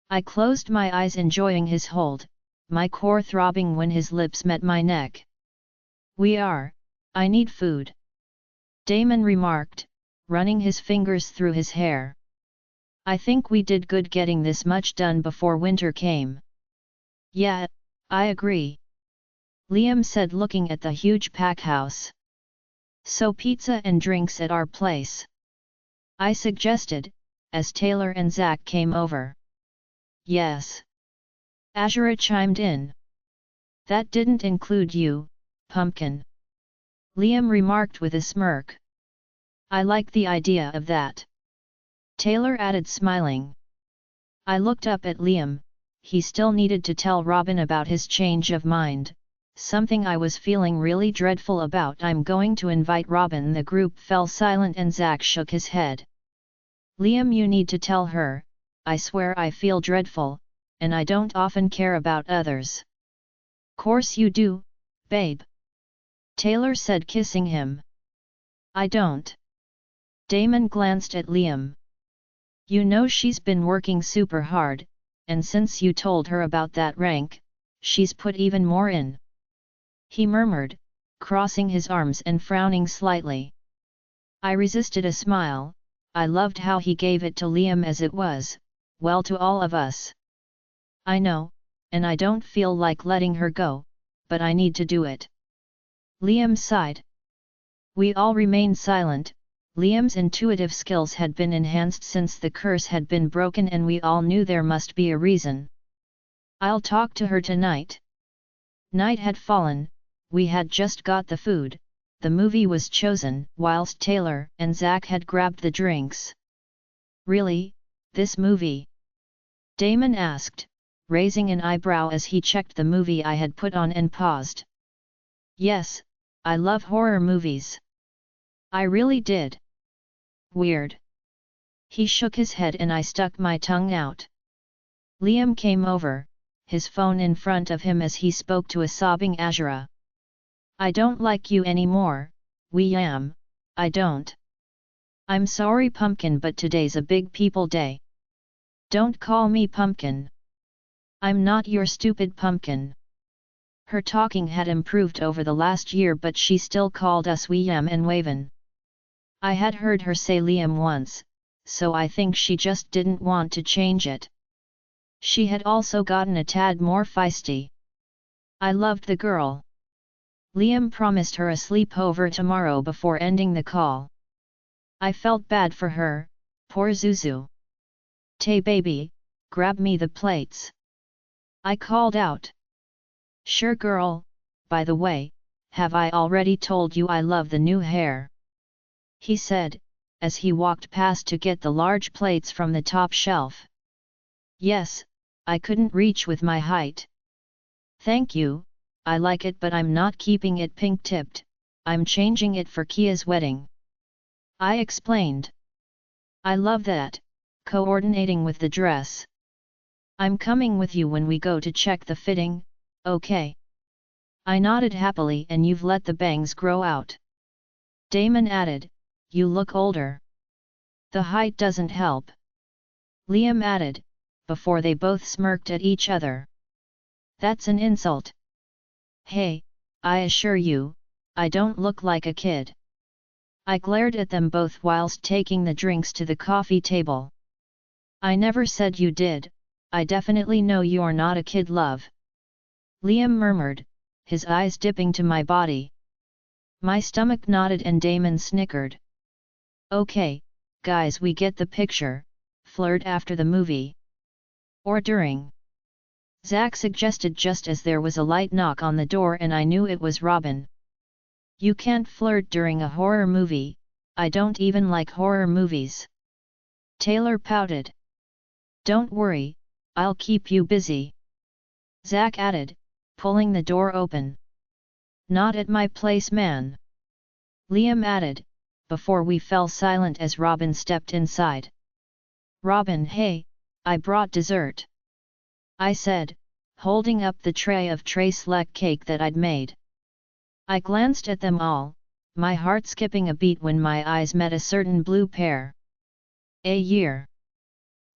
I closed my eyes, enjoying his hold, my core throbbing when his lips met my neck. "We are. I need food," Damon remarked, running his fingers through his hair. "I think we did good getting this much done before winter came." "Yeah, I agree," Liam said, looking at the huge pack house. "So pizza and drinks at our place," I suggested, as Taylor and Zach came over. "Yes," Azura chimed in. "That didn't include you, Pumpkin," Liam remarked with a smirk. "I like the idea of that," Taylor added, smiling. I looked up at Liam. He still needed to tell Robin about his change of mind, something I was feeling really dreadful about. "I'm going to invite Robin." The group fell silent and Zach shook his head. "Liam, you need to tell her. I swear I feel dreadful, and I don't often care about others." "Course you do, babe," Taylor said, kissing him. "I don't." Damon glanced at Liam. "You know she's been working super hard, and since you told her about that rank, she's put even more in," he murmured, crossing his arms and frowning slightly. I resisted a smile. I loved how he gave it to Liam as it was, well, to all of us. "I know, and I don't feel like letting her go, but I need to do it," Liam sighed. We all remained silent. Liam's intuitive skills had been enhanced since the curse had been broken, and we all knew there must be a reason. "I'll talk to her tonight." Night had fallen, we had just got the food, the movie was chosen, whilst Taylor and Zach had grabbed the drinks. "Really, this movie?" Damon asked, raising an eyebrow as he checked the movie I had put on and paused. "Yes, I love horror movies." "I really did." "Weird." He shook his head and I stuck my tongue out. Liam came over, his phone in front of him as he spoke to a sobbing Azura. "I don't like you anymore, Liam, I don't." "I'm sorry, Pumpkin, but today's a big people day." "Don't call me Pumpkin. I'm not your stupid pumpkin." Her talking had improved over the last year, but she still called us Liam and Waven. I had heard her say Liam once, so I think she just didn't want to change it. She had also gotten a tad more feisty. I loved the girl. Liam promised her a sleepover tomorrow before ending the call. I felt bad for her, poor Zuzu. "Tay baby, grab me the plates," I called out. "Sure girl, by the way, have I already told you I love the new hair?" he said, as he walked past to get the large plates from the top shelf. "Yes, I couldn't reach with my height." "Thank you, I like it, but I'm not keeping it pink-tipped, I'm changing it for Kia's wedding," I explained. "I love that, coordinating with the dress. I'm coming with you when we go to check the fitting, okay?" I nodded happily. "And you've let the bangs grow out," Damon added, "you look older." "The height doesn't help," Liam added, before they both smirked at each other. "That's an insult." "Hey, I assure you, I don't look like a kid." I glared at them both whilst taking the drinks to the coffee table. I never said you did, I definitely know you're not a kid, love. Liam murmured, his eyes dipping to my body. My stomach nodded and Damon snickered. Okay, guys, we get the picture. Flirt after the movie. Or during. Zach suggested just as there was a light knock on the door and I knew it was Robin. You can't flirt during a horror movie, I don't even like horror movies. Taylor pouted. Don't worry, I'll keep you busy. Zach added, pulling the door open. Not at my place, man. Liam added, before we fell silent as Robin stepped inside. Robin, hey, I brought dessert. I said, holding up the tray of tres-leche cake that I'd made. I glanced at them all, my heart skipping a beat when my eyes met a certain blue pair. A year.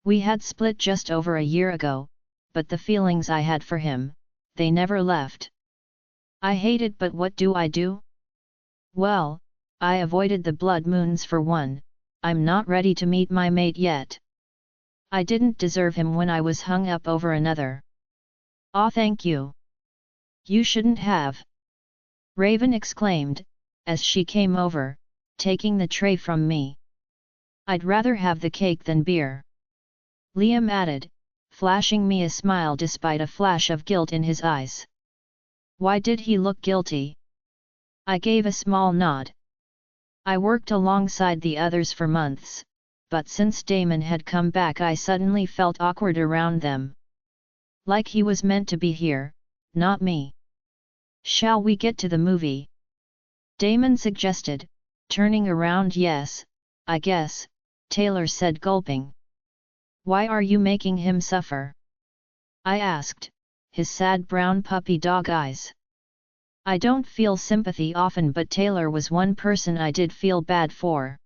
We had split just over a year ago, but the feelings I had for him, they never left. I hate it, but what do I do? Well, I avoided the blood moons for one, I'm not ready to meet my mate yet. I didn't deserve him when I was hung up over another. Aw, thank you. You shouldn't have. Raven exclaimed, as she came over, taking the tray from me. I'd rather have the cake than beer. Liam added, flashing me a smile despite a flash of guilt in his eyes. Why did he look guilty? I gave a small nod. I worked alongside the others for months, but since Damon had come back I suddenly felt awkward around them. Like he was meant to be here, not me. Shall we get to the movie? Damon suggested, turning around. Yes, I guess, Taylor said, gulping. Why are you making him suffer? I asked, his sad brown puppy dog eyes. I don't feel sympathy often, but Taylor was one person I did feel bad for.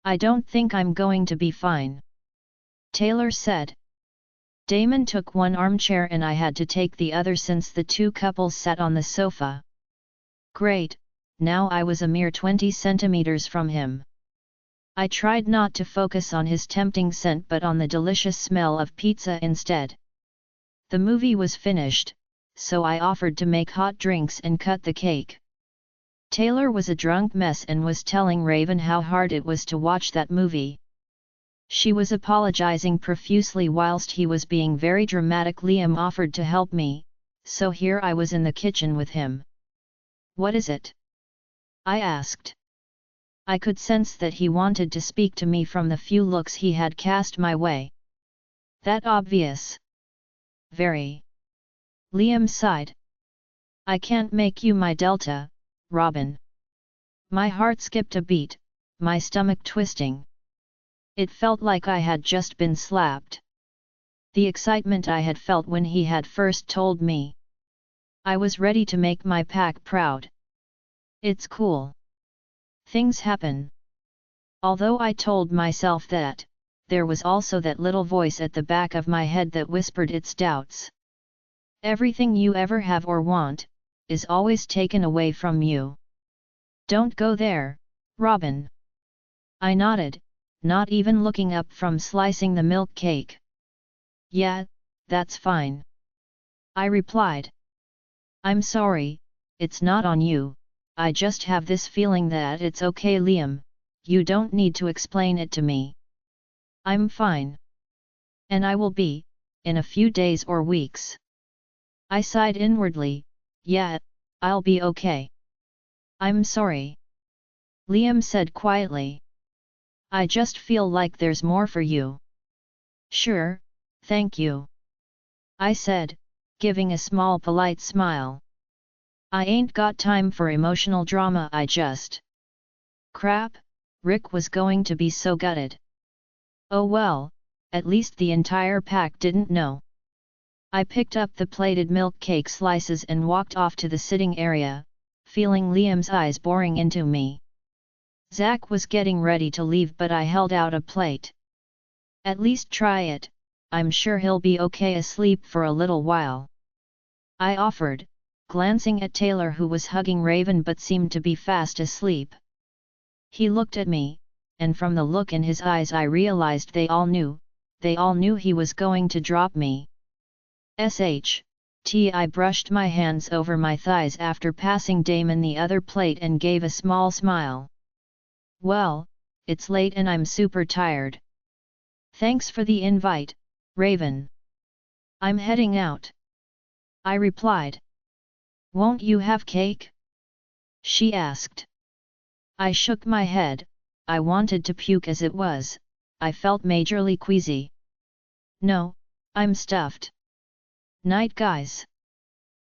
I don't think I'm going to be fine, Taylor said. Damon took one armchair and I had to take the other since the two couples sat on the sofa. Great, now I was a mere 20 centimeters from him. I tried not to focus on his tempting scent but on the delicious smell of pizza instead. The movie was finished, so I offered to make hot drinks and cut the cake. Taylor was a drunk mess and was telling Raven how hard it was to watch that movie. She was apologizing profusely whilst he was being very dramatic. Liam offered to help me, so here I was in the kitchen with him. What is it? I asked. I could sense that he wanted to speak to me from the few looks he had cast my way. That obvious? Very. Liam sighed. I can't make you my Delta, Robin. My heart skipped a beat, my stomach twisting. It felt like I had just been slapped. The excitement I had felt when he had first told me. I was ready to make my pack proud. It's cool. Things happen. Although I told myself that, there was also that little voice at the back of my head that whispered its doubts. Everything you ever have or want, is always taken away from you. Don't go there, Robin. I nodded, not even looking up from slicing the milk cake. Yeah, that's fine. I replied. I'm sorry, it's not on you, I just have this feeling that it's okay. Liam, you don't need to explain it to me. I'm fine. And I will be, in a few days or weeks. I sighed inwardly, yeah, I'll be okay. I'm sorry. Liam said quietly. I just feel like there's more for you. Sure, thank you. I said, giving a small polite smile. I ain't got time for emotional drama. I just... Crap, Rick was going to be so gutted. Oh well, at least the entire pack didn't know. I picked up the plated milk cake slices and walked off to the sitting area, feeling Liam's eyes boring into me. Zach was getting ready to leave but I held out a plate. At least try it, I'm sure he'll be okay asleep for a little while. I offered, glancing at Taylor who was hugging Raven but seemed to be fast asleep. He looked at me, and from the look in his eyes I realized they all knew, they all knew he was going to drop me. I brushed my hands over my thighs after passing Damon the other plate and gave a small smile. Well, it's late and I'm super tired. Thanks for the invite, Raven. I'm heading out. I replied. Won't you have cake? She asked. I shook my head. I wanted to puke as it was. I felt majorly queasy. No, I'm stuffed. Night guys.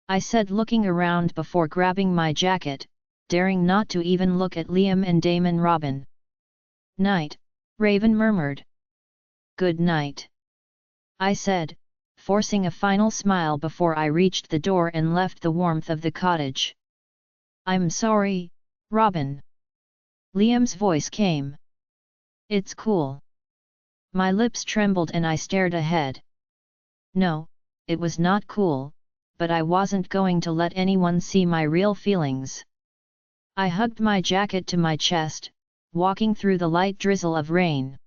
I said, looking around before grabbing my jacket, daring not to even look at Liam and Damon Robin. Night, Raven murmured. Good night. I said, forcing a final smile before I reached the door and left the warmth of the cottage. I'm sorry, Robin. Liam's voice came. It's cool. My lips trembled and I stared ahead. No, it was not cool, but I wasn't going to let anyone see my real feelings. I hugged my jacket to my chest, walking through the light drizzle of rain.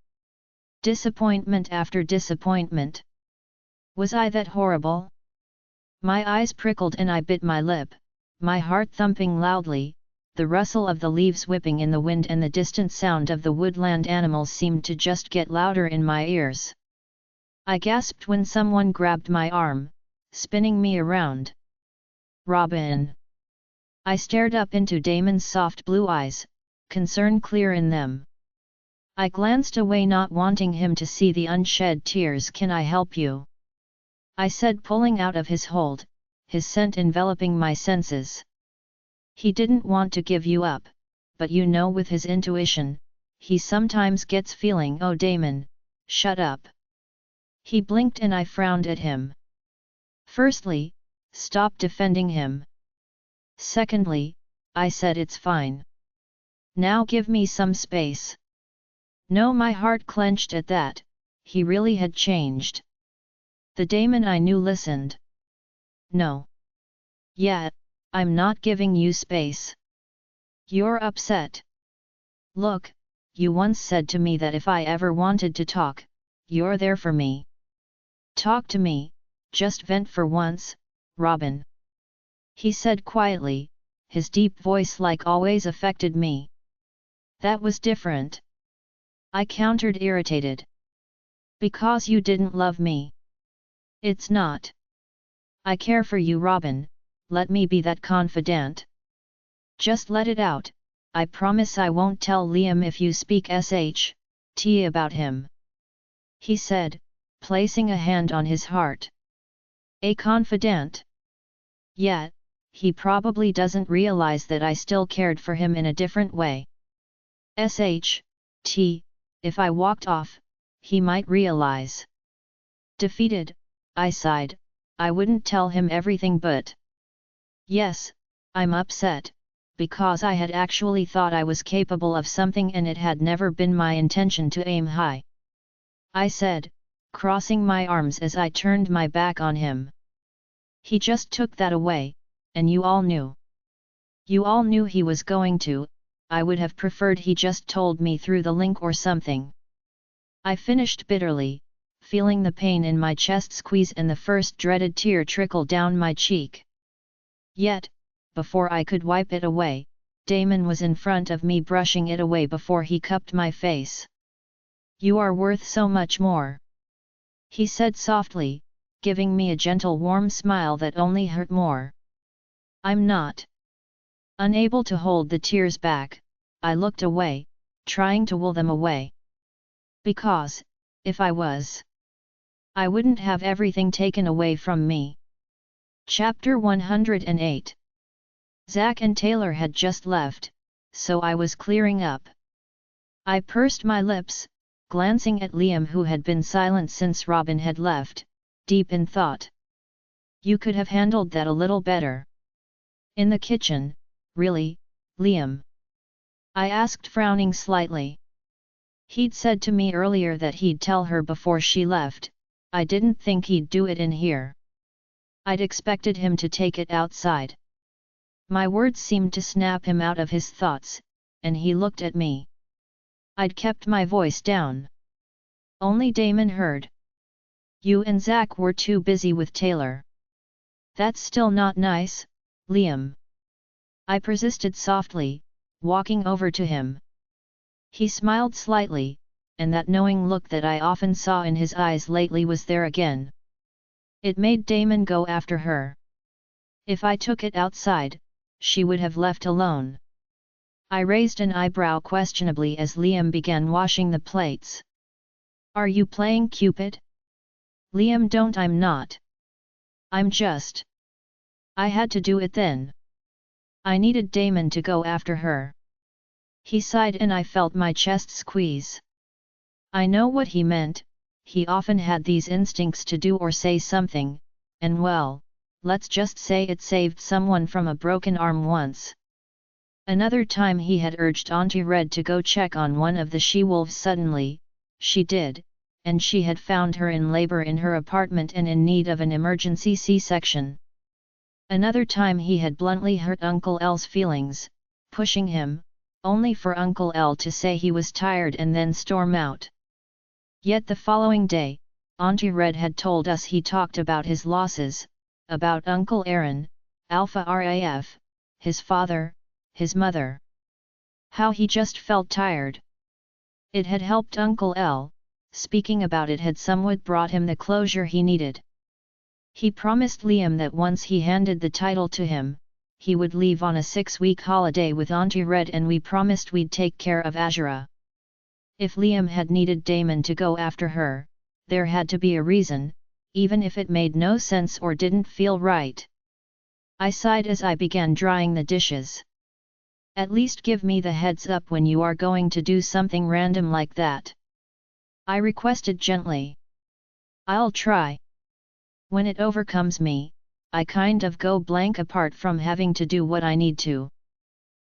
Disappointment after disappointment. Was I that horrible? My eyes prickled and I bit my lip, my heart thumping loudly. The rustle of the leaves whipping in the wind and the distant sound of the woodland animals seemed to just get louder in my ears. I gasped when someone grabbed my arm, spinning me around. Robin! I stared up into Damon's soft blue eyes, concern clear in them. I glanced away, not wanting him to see the unshed tears. Can I help you? I said, pulling out of his hold, his scent enveloping my senses. He didn't want to give you up, but you know, with his intuition, he sometimes gets feeling. Oh Damon, shut up. He blinked and I frowned at him. Firstly, stop defending him. Secondly, I said, it's fine. Now give me some space. No, my heart clenched at that. He really had changed. The Damon I knew listened. No. Yeah, I'm not giving you space. You're upset. Look, you once said to me that if I ever wanted to talk, you're there for me. Talk to me, just vent for once, Robin. He said quietly, his deep voice like always affected me. That was different. I countered, irritated. Because you didn't love me. It's not. I care for you, Robin, let me be that confidant. Just let it out, I promise I won't tell Liam if you speak SHT about him. He said, placing a hand on his heart. A confidant? Yeah, he probably doesn't realize that I still cared for him in a different way. SHT, if I walked off, he might realize. Defeated, I sighed, I wouldn't tell him everything, but... Yes, I'm upset, because I had actually thought I was capable of something and it had never been my intention to aim high. I said, crossing my arms as I turned my back on him. He just took that away, and you all knew. You all knew he was going to. I would have preferred he just told me through the link or something. I finished bitterly, feeling the pain in my chest squeeze and the first dreaded tear trickle down my cheek. Yet, before I could wipe it away, Damon was in front of me, brushing it away before he cupped my face. You are worth so much more. He said softly, giving me a gentle warm smile that only hurt more. I'm not. Unable to hold the tears back, I looked away, trying to will them away. Because, if I was, I wouldn't have everything taken away from me. Chapter 108. Zack and Taylor had just left, so I was clearing up. I pursed my lips, glancing at Liam, who had been silent since Robin had left, deep in thought. You could have handled that a little better. In the kitchen, really, Liam? I asked, frowning slightly. He'd said to me earlier that he'd tell her before she left. I didn't think he'd do it in here. I'd expected him to take it outside. My words seemed to snap him out of his thoughts, and he looked at me. I'd kept my voice down. Only Damon heard. You and Zach were too busy with Taylor. That's still not nice, Liam. I persisted softly, walking over to him. He smiled slightly, and that knowing look that I often saw in his eyes lately was there again. It made Damon go after her. If I took it outside, she would have left alone. I raised an eyebrow questionably as Liam began washing the plates. Are you playing Cupid? Liam, don't. I'm not. I'm just. I had to do it then. I needed Damon to go after her. He sighed and I felt my chest squeeze. I know what he meant. He often had these instincts to do or say something, and well, let's just say it saved someone from a broken arm once. Another time he had urged Auntie Red to go check on one of the she-wolves suddenly, she did, and she had found her in labor in her apartment and in need of an emergency C-section. Another time he had bluntly hurt Uncle L's feelings, pushing him, only for Uncle L to say he was tired and then storm out. Yet the following day, Auntie Red had told us he talked about his losses, about Uncle Aaron, Alpha RAF, his father, his mother. How he just felt tired. It had helped Uncle L, speaking about it had somewhat brought him the closure he needed. He promised Liam that once he handed the title to him, he would leave on a 6-week holiday with Auntie Red and we promised we'd take care of Azura. If Liam had needed Damon to go after her, there had to be a reason, even if it made no sense or didn't feel right. I sighed as I began drying the dishes. At least give me the heads up when you are going to do something random like that. I requested gently. I'll try. When it overcomes me, I kind of go blank apart from having to do what I need to.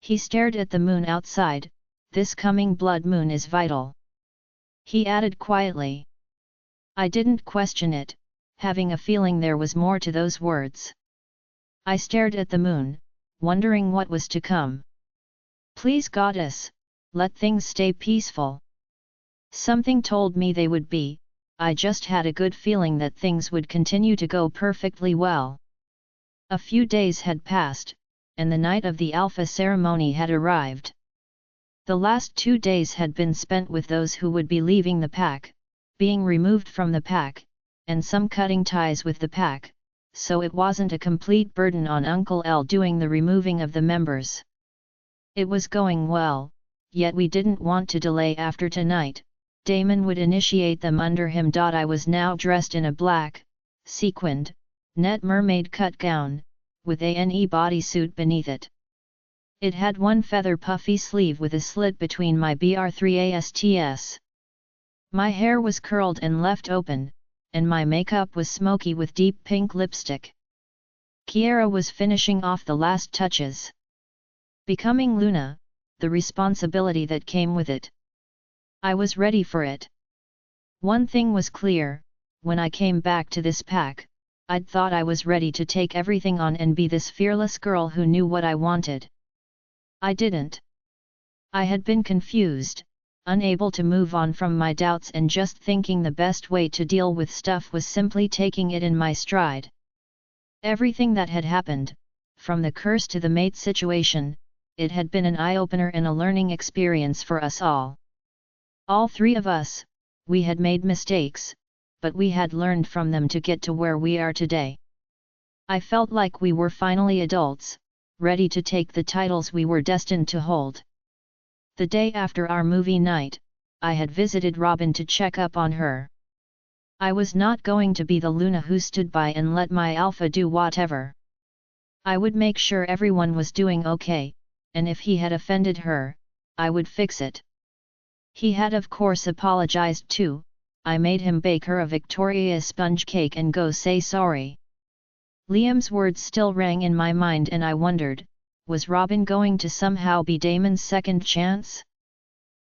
He stared at the moon outside. This coming blood moon is vital. He added quietly. I didn't question it, having a feeling there was more to those words. I stared at the moon, wondering what was to come. Please Goddess, let things stay peaceful. Something told me they would be. I just had a good feeling that things would continue to go perfectly well. A few days had passed, and the night of the Alpha ceremony had arrived. The last 2 days had been spent with those who would be leaving the pack, being removed from the pack, and some cutting ties with the pack, so it wasn't a complete burden on Uncle L doing the removing of the members. It was going well, yet we didn't want to delay. After tonight, Damon would initiate them under him. I was now dressed in a black, sequined, net mermaid cut gown, with a bodysuit beneath it. It had one feather puffy sleeve with a slit between my BR3ASTS. My hair was curled and left open, and my makeup was smoky with deep pink lipstick. Kiara was finishing off the last touches. Becoming Luna, the responsibility that came with it. I was ready for it. One thing was clear, when I came back to this pack, I'd thought I was ready to take everything on and be this fearless girl who knew what I wanted. I didn't. I had been confused, unable to move on from my doubts and just thinking the best way to deal with stuff was simply taking it in my stride. Everything that had happened, from the curse to the mate situation, it had been an eye-opener and a learning experience for us all. All 3 of us, we had made mistakes, but we had learned from them to get to where we are today. I felt like we were finally adults, ready to take the titles we were destined to hold. The day after our movie night, I had visited Robin to check up on her. I was not going to be the Luna who stood by and let my Alpha do whatever. I would make sure everyone was doing okay, and if he had offended her, I would fix it. He had of course apologized too. I made him bake her a Victoria sponge cake and go say sorry. Liam's words still rang in my mind and I wondered, was Robin going to somehow be Damon's second chance?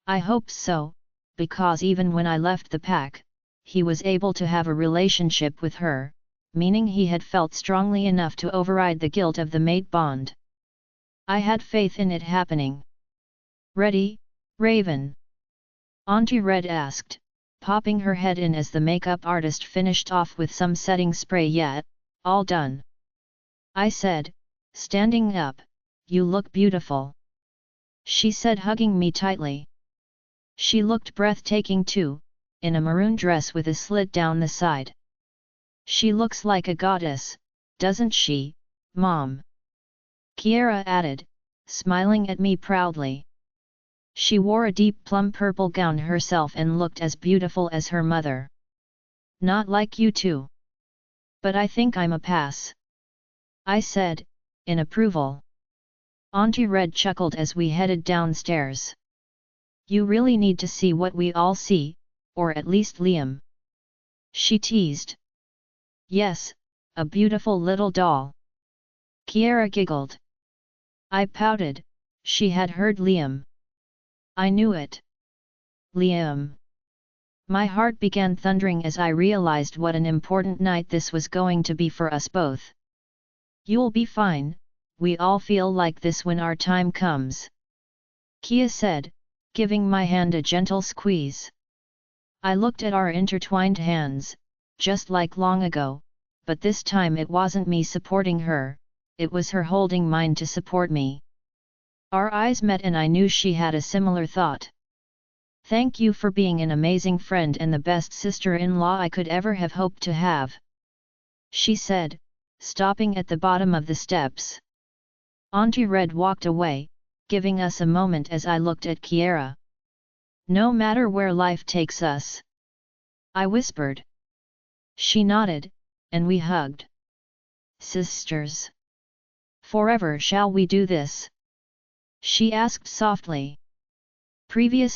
I hoped so, because even when I left the pack, he was able to have a relationship with her, meaning he had felt strongly enough to override the guilt of the mate bond. I had faith in it happening. Ready, Raven? Auntie Red asked, popping her head in as the makeup artist finished off with some setting spray. Yet, all done. I said, standing up, "You look beautiful." She said, hugging me tightly. She looked breathtaking too, in a maroon dress with a slit down the side. "She looks like a goddess, doesn't she, Mom?" Kiera added, smiling at me proudly. She wore a deep plum purple gown herself and looked as beautiful as her mother. "Not like you two. But I think I'm a pass," I said, in approval. Auntie Red chuckled as we headed downstairs. "You really need to see what we all see, or at least Liam," she teased. "Yes, a beautiful little doll." Kiera giggled. I pouted, she had heard Liam. I knew it. Liam. My heart began thundering as I realized what an important night this was going to be for us both. "You'll be fine, we all feel like this when our time comes," Kia said, giving my hand a gentle squeeze. I looked at our intertwined hands, just like long ago, but this time it wasn't me supporting her, it was her holding mine to support me. Our eyes met and I knew she had a similar thought. "Thank you for being an amazing friend and the best sister-in-law I could ever have hoped to have," she said, stopping at the bottom of the steps. Auntie Red walked away, giving us a moment as I looked at Kiera. "No matter where life takes us," I whispered. She nodded, and we hugged. "Sisters. Forever shall we do this?" she asked softly.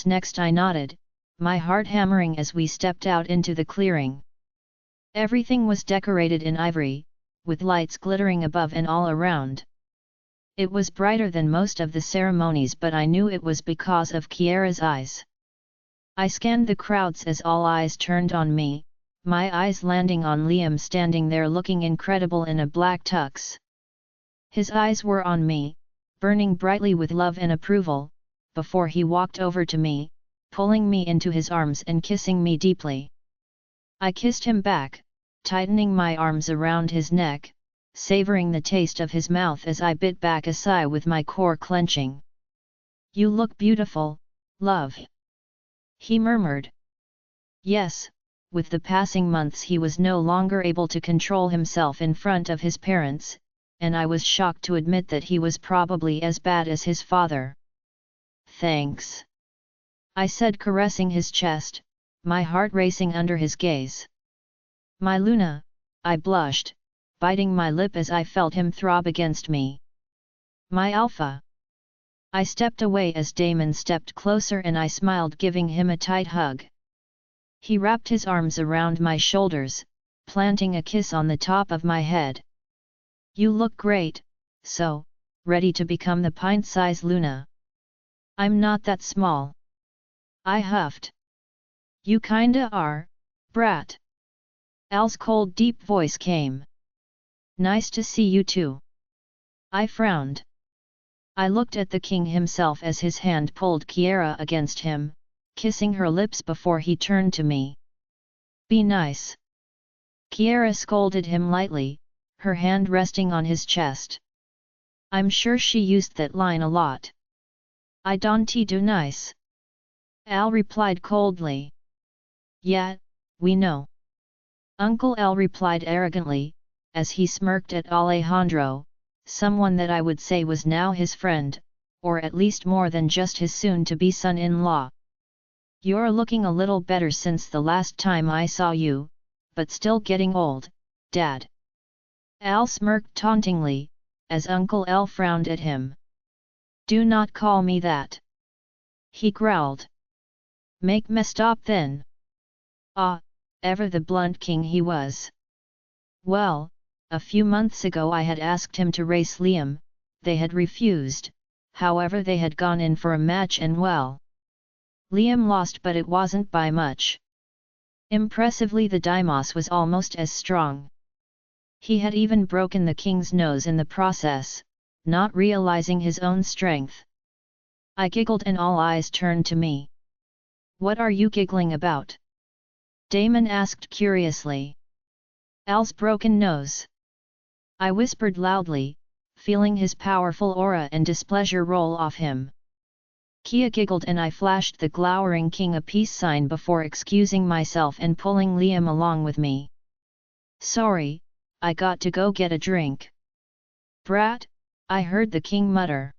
Next I nodded, my heart hammering as we stepped out into the clearing. Everything was decorated in ivory, with lights glittering above and all around. It was brighter than most of the ceremonies, but I knew it was because of Kiera's eyes. I scanned the crowds as all eyes turned on me, my eyes landing on Liam standing there looking incredible in a black tux. His eyes were on me, burning brightly with love and approval, before he walked over to me, pulling me into his arms and kissing me deeply. I kissed him back, tightening my arms around his neck, savoring the taste of his mouth as I bit back a sigh with my core clenching. "You look beautiful, love," he murmured. Yes, with the passing months he was no longer able to control himself in front of his parents, and I was shocked to admit that he was probably as bad as his father. "Thanks," I said, caressing his chest, my heart racing under his gaze. "My Luna," I blushed, biting my lip as I felt him throb against me. "My Alpha." I stepped away as Damon stepped closer and I smiled, giving him a tight hug. He wrapped his arms around my shoulders, planting a kiss on the top of my head. "You look great, so, ready to become the pint-size Luna." "I'm not that small," I huffed. "You kinda are, brat." Al's cold deep voice came. "Nice to see you too." I frowned. I looked at the king himself as his hand pulled Kiera against him, kissing her lips before he turned to me. "Be nice." Kiera scolded him lightly, her hand resting on his chest. I'm sure she used that line a lot. "I don't do nice," Al replied coldly. "Yeah, we know." Uncle Al replied arrogantly, as he smirked at Alejandro, someone that I would say was now his friend, or at least more than just his soon-to-be son-in-law. "You're looking a little better since the last time I saw you, but still getting old, Dad." Al smirked tauntingly, as Uncle Al frowned at him. "Do not call me that," he growled. "Make me stop then." Ever the blunt king he was. Well, a few months ago I had asked him to race Liam, they had refused, however they had gone in for a match and well. Liam lost, but it wasn't by much. Impressively, the Dimos was almost as strong. He had even broken the king's nose in the process, not realizing his own strength. I giggled and all eyes turned to me. "What are you giggling about?" Damon asked curiously. Al's broken nose. I whispered loudly, feeling his powerful aura and displeasure roll off him. Kia giggled and I flashed the glowering king a peace sign before excusing myself and pulling Liam along with me. Sorry, I got to go get a drink. Brat, I heard the king mutter.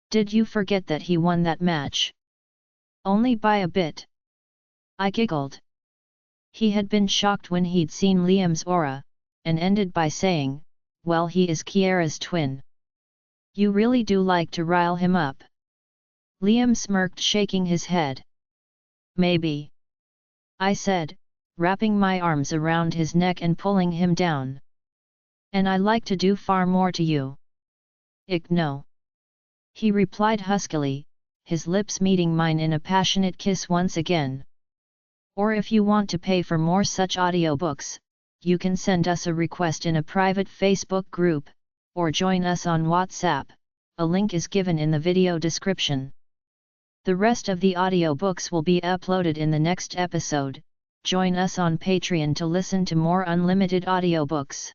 Did you forget that he won that match? Only by a bit. I giggled. He had been shocked when he'd seen Liam's aura, and ended by saying, well, he is Kiara's twin. You really do like to rile him up. Liam smirked, shaking his head. Maybe. I said, wrapping my arms around his neck and pulling him down. And I like to do far more to you. Ick no. He replied huskily, his lips meeting mine in a passionate kiss once again. Or if you want to pay for more such audiobooks, you can send us a request in a private Facebook group, or join us on WhatsApp, a link is given in the video description. The rest of the audiobooks will be uploaded in the next episode. Join us on Patreon to listen to more unlimited audiobooks.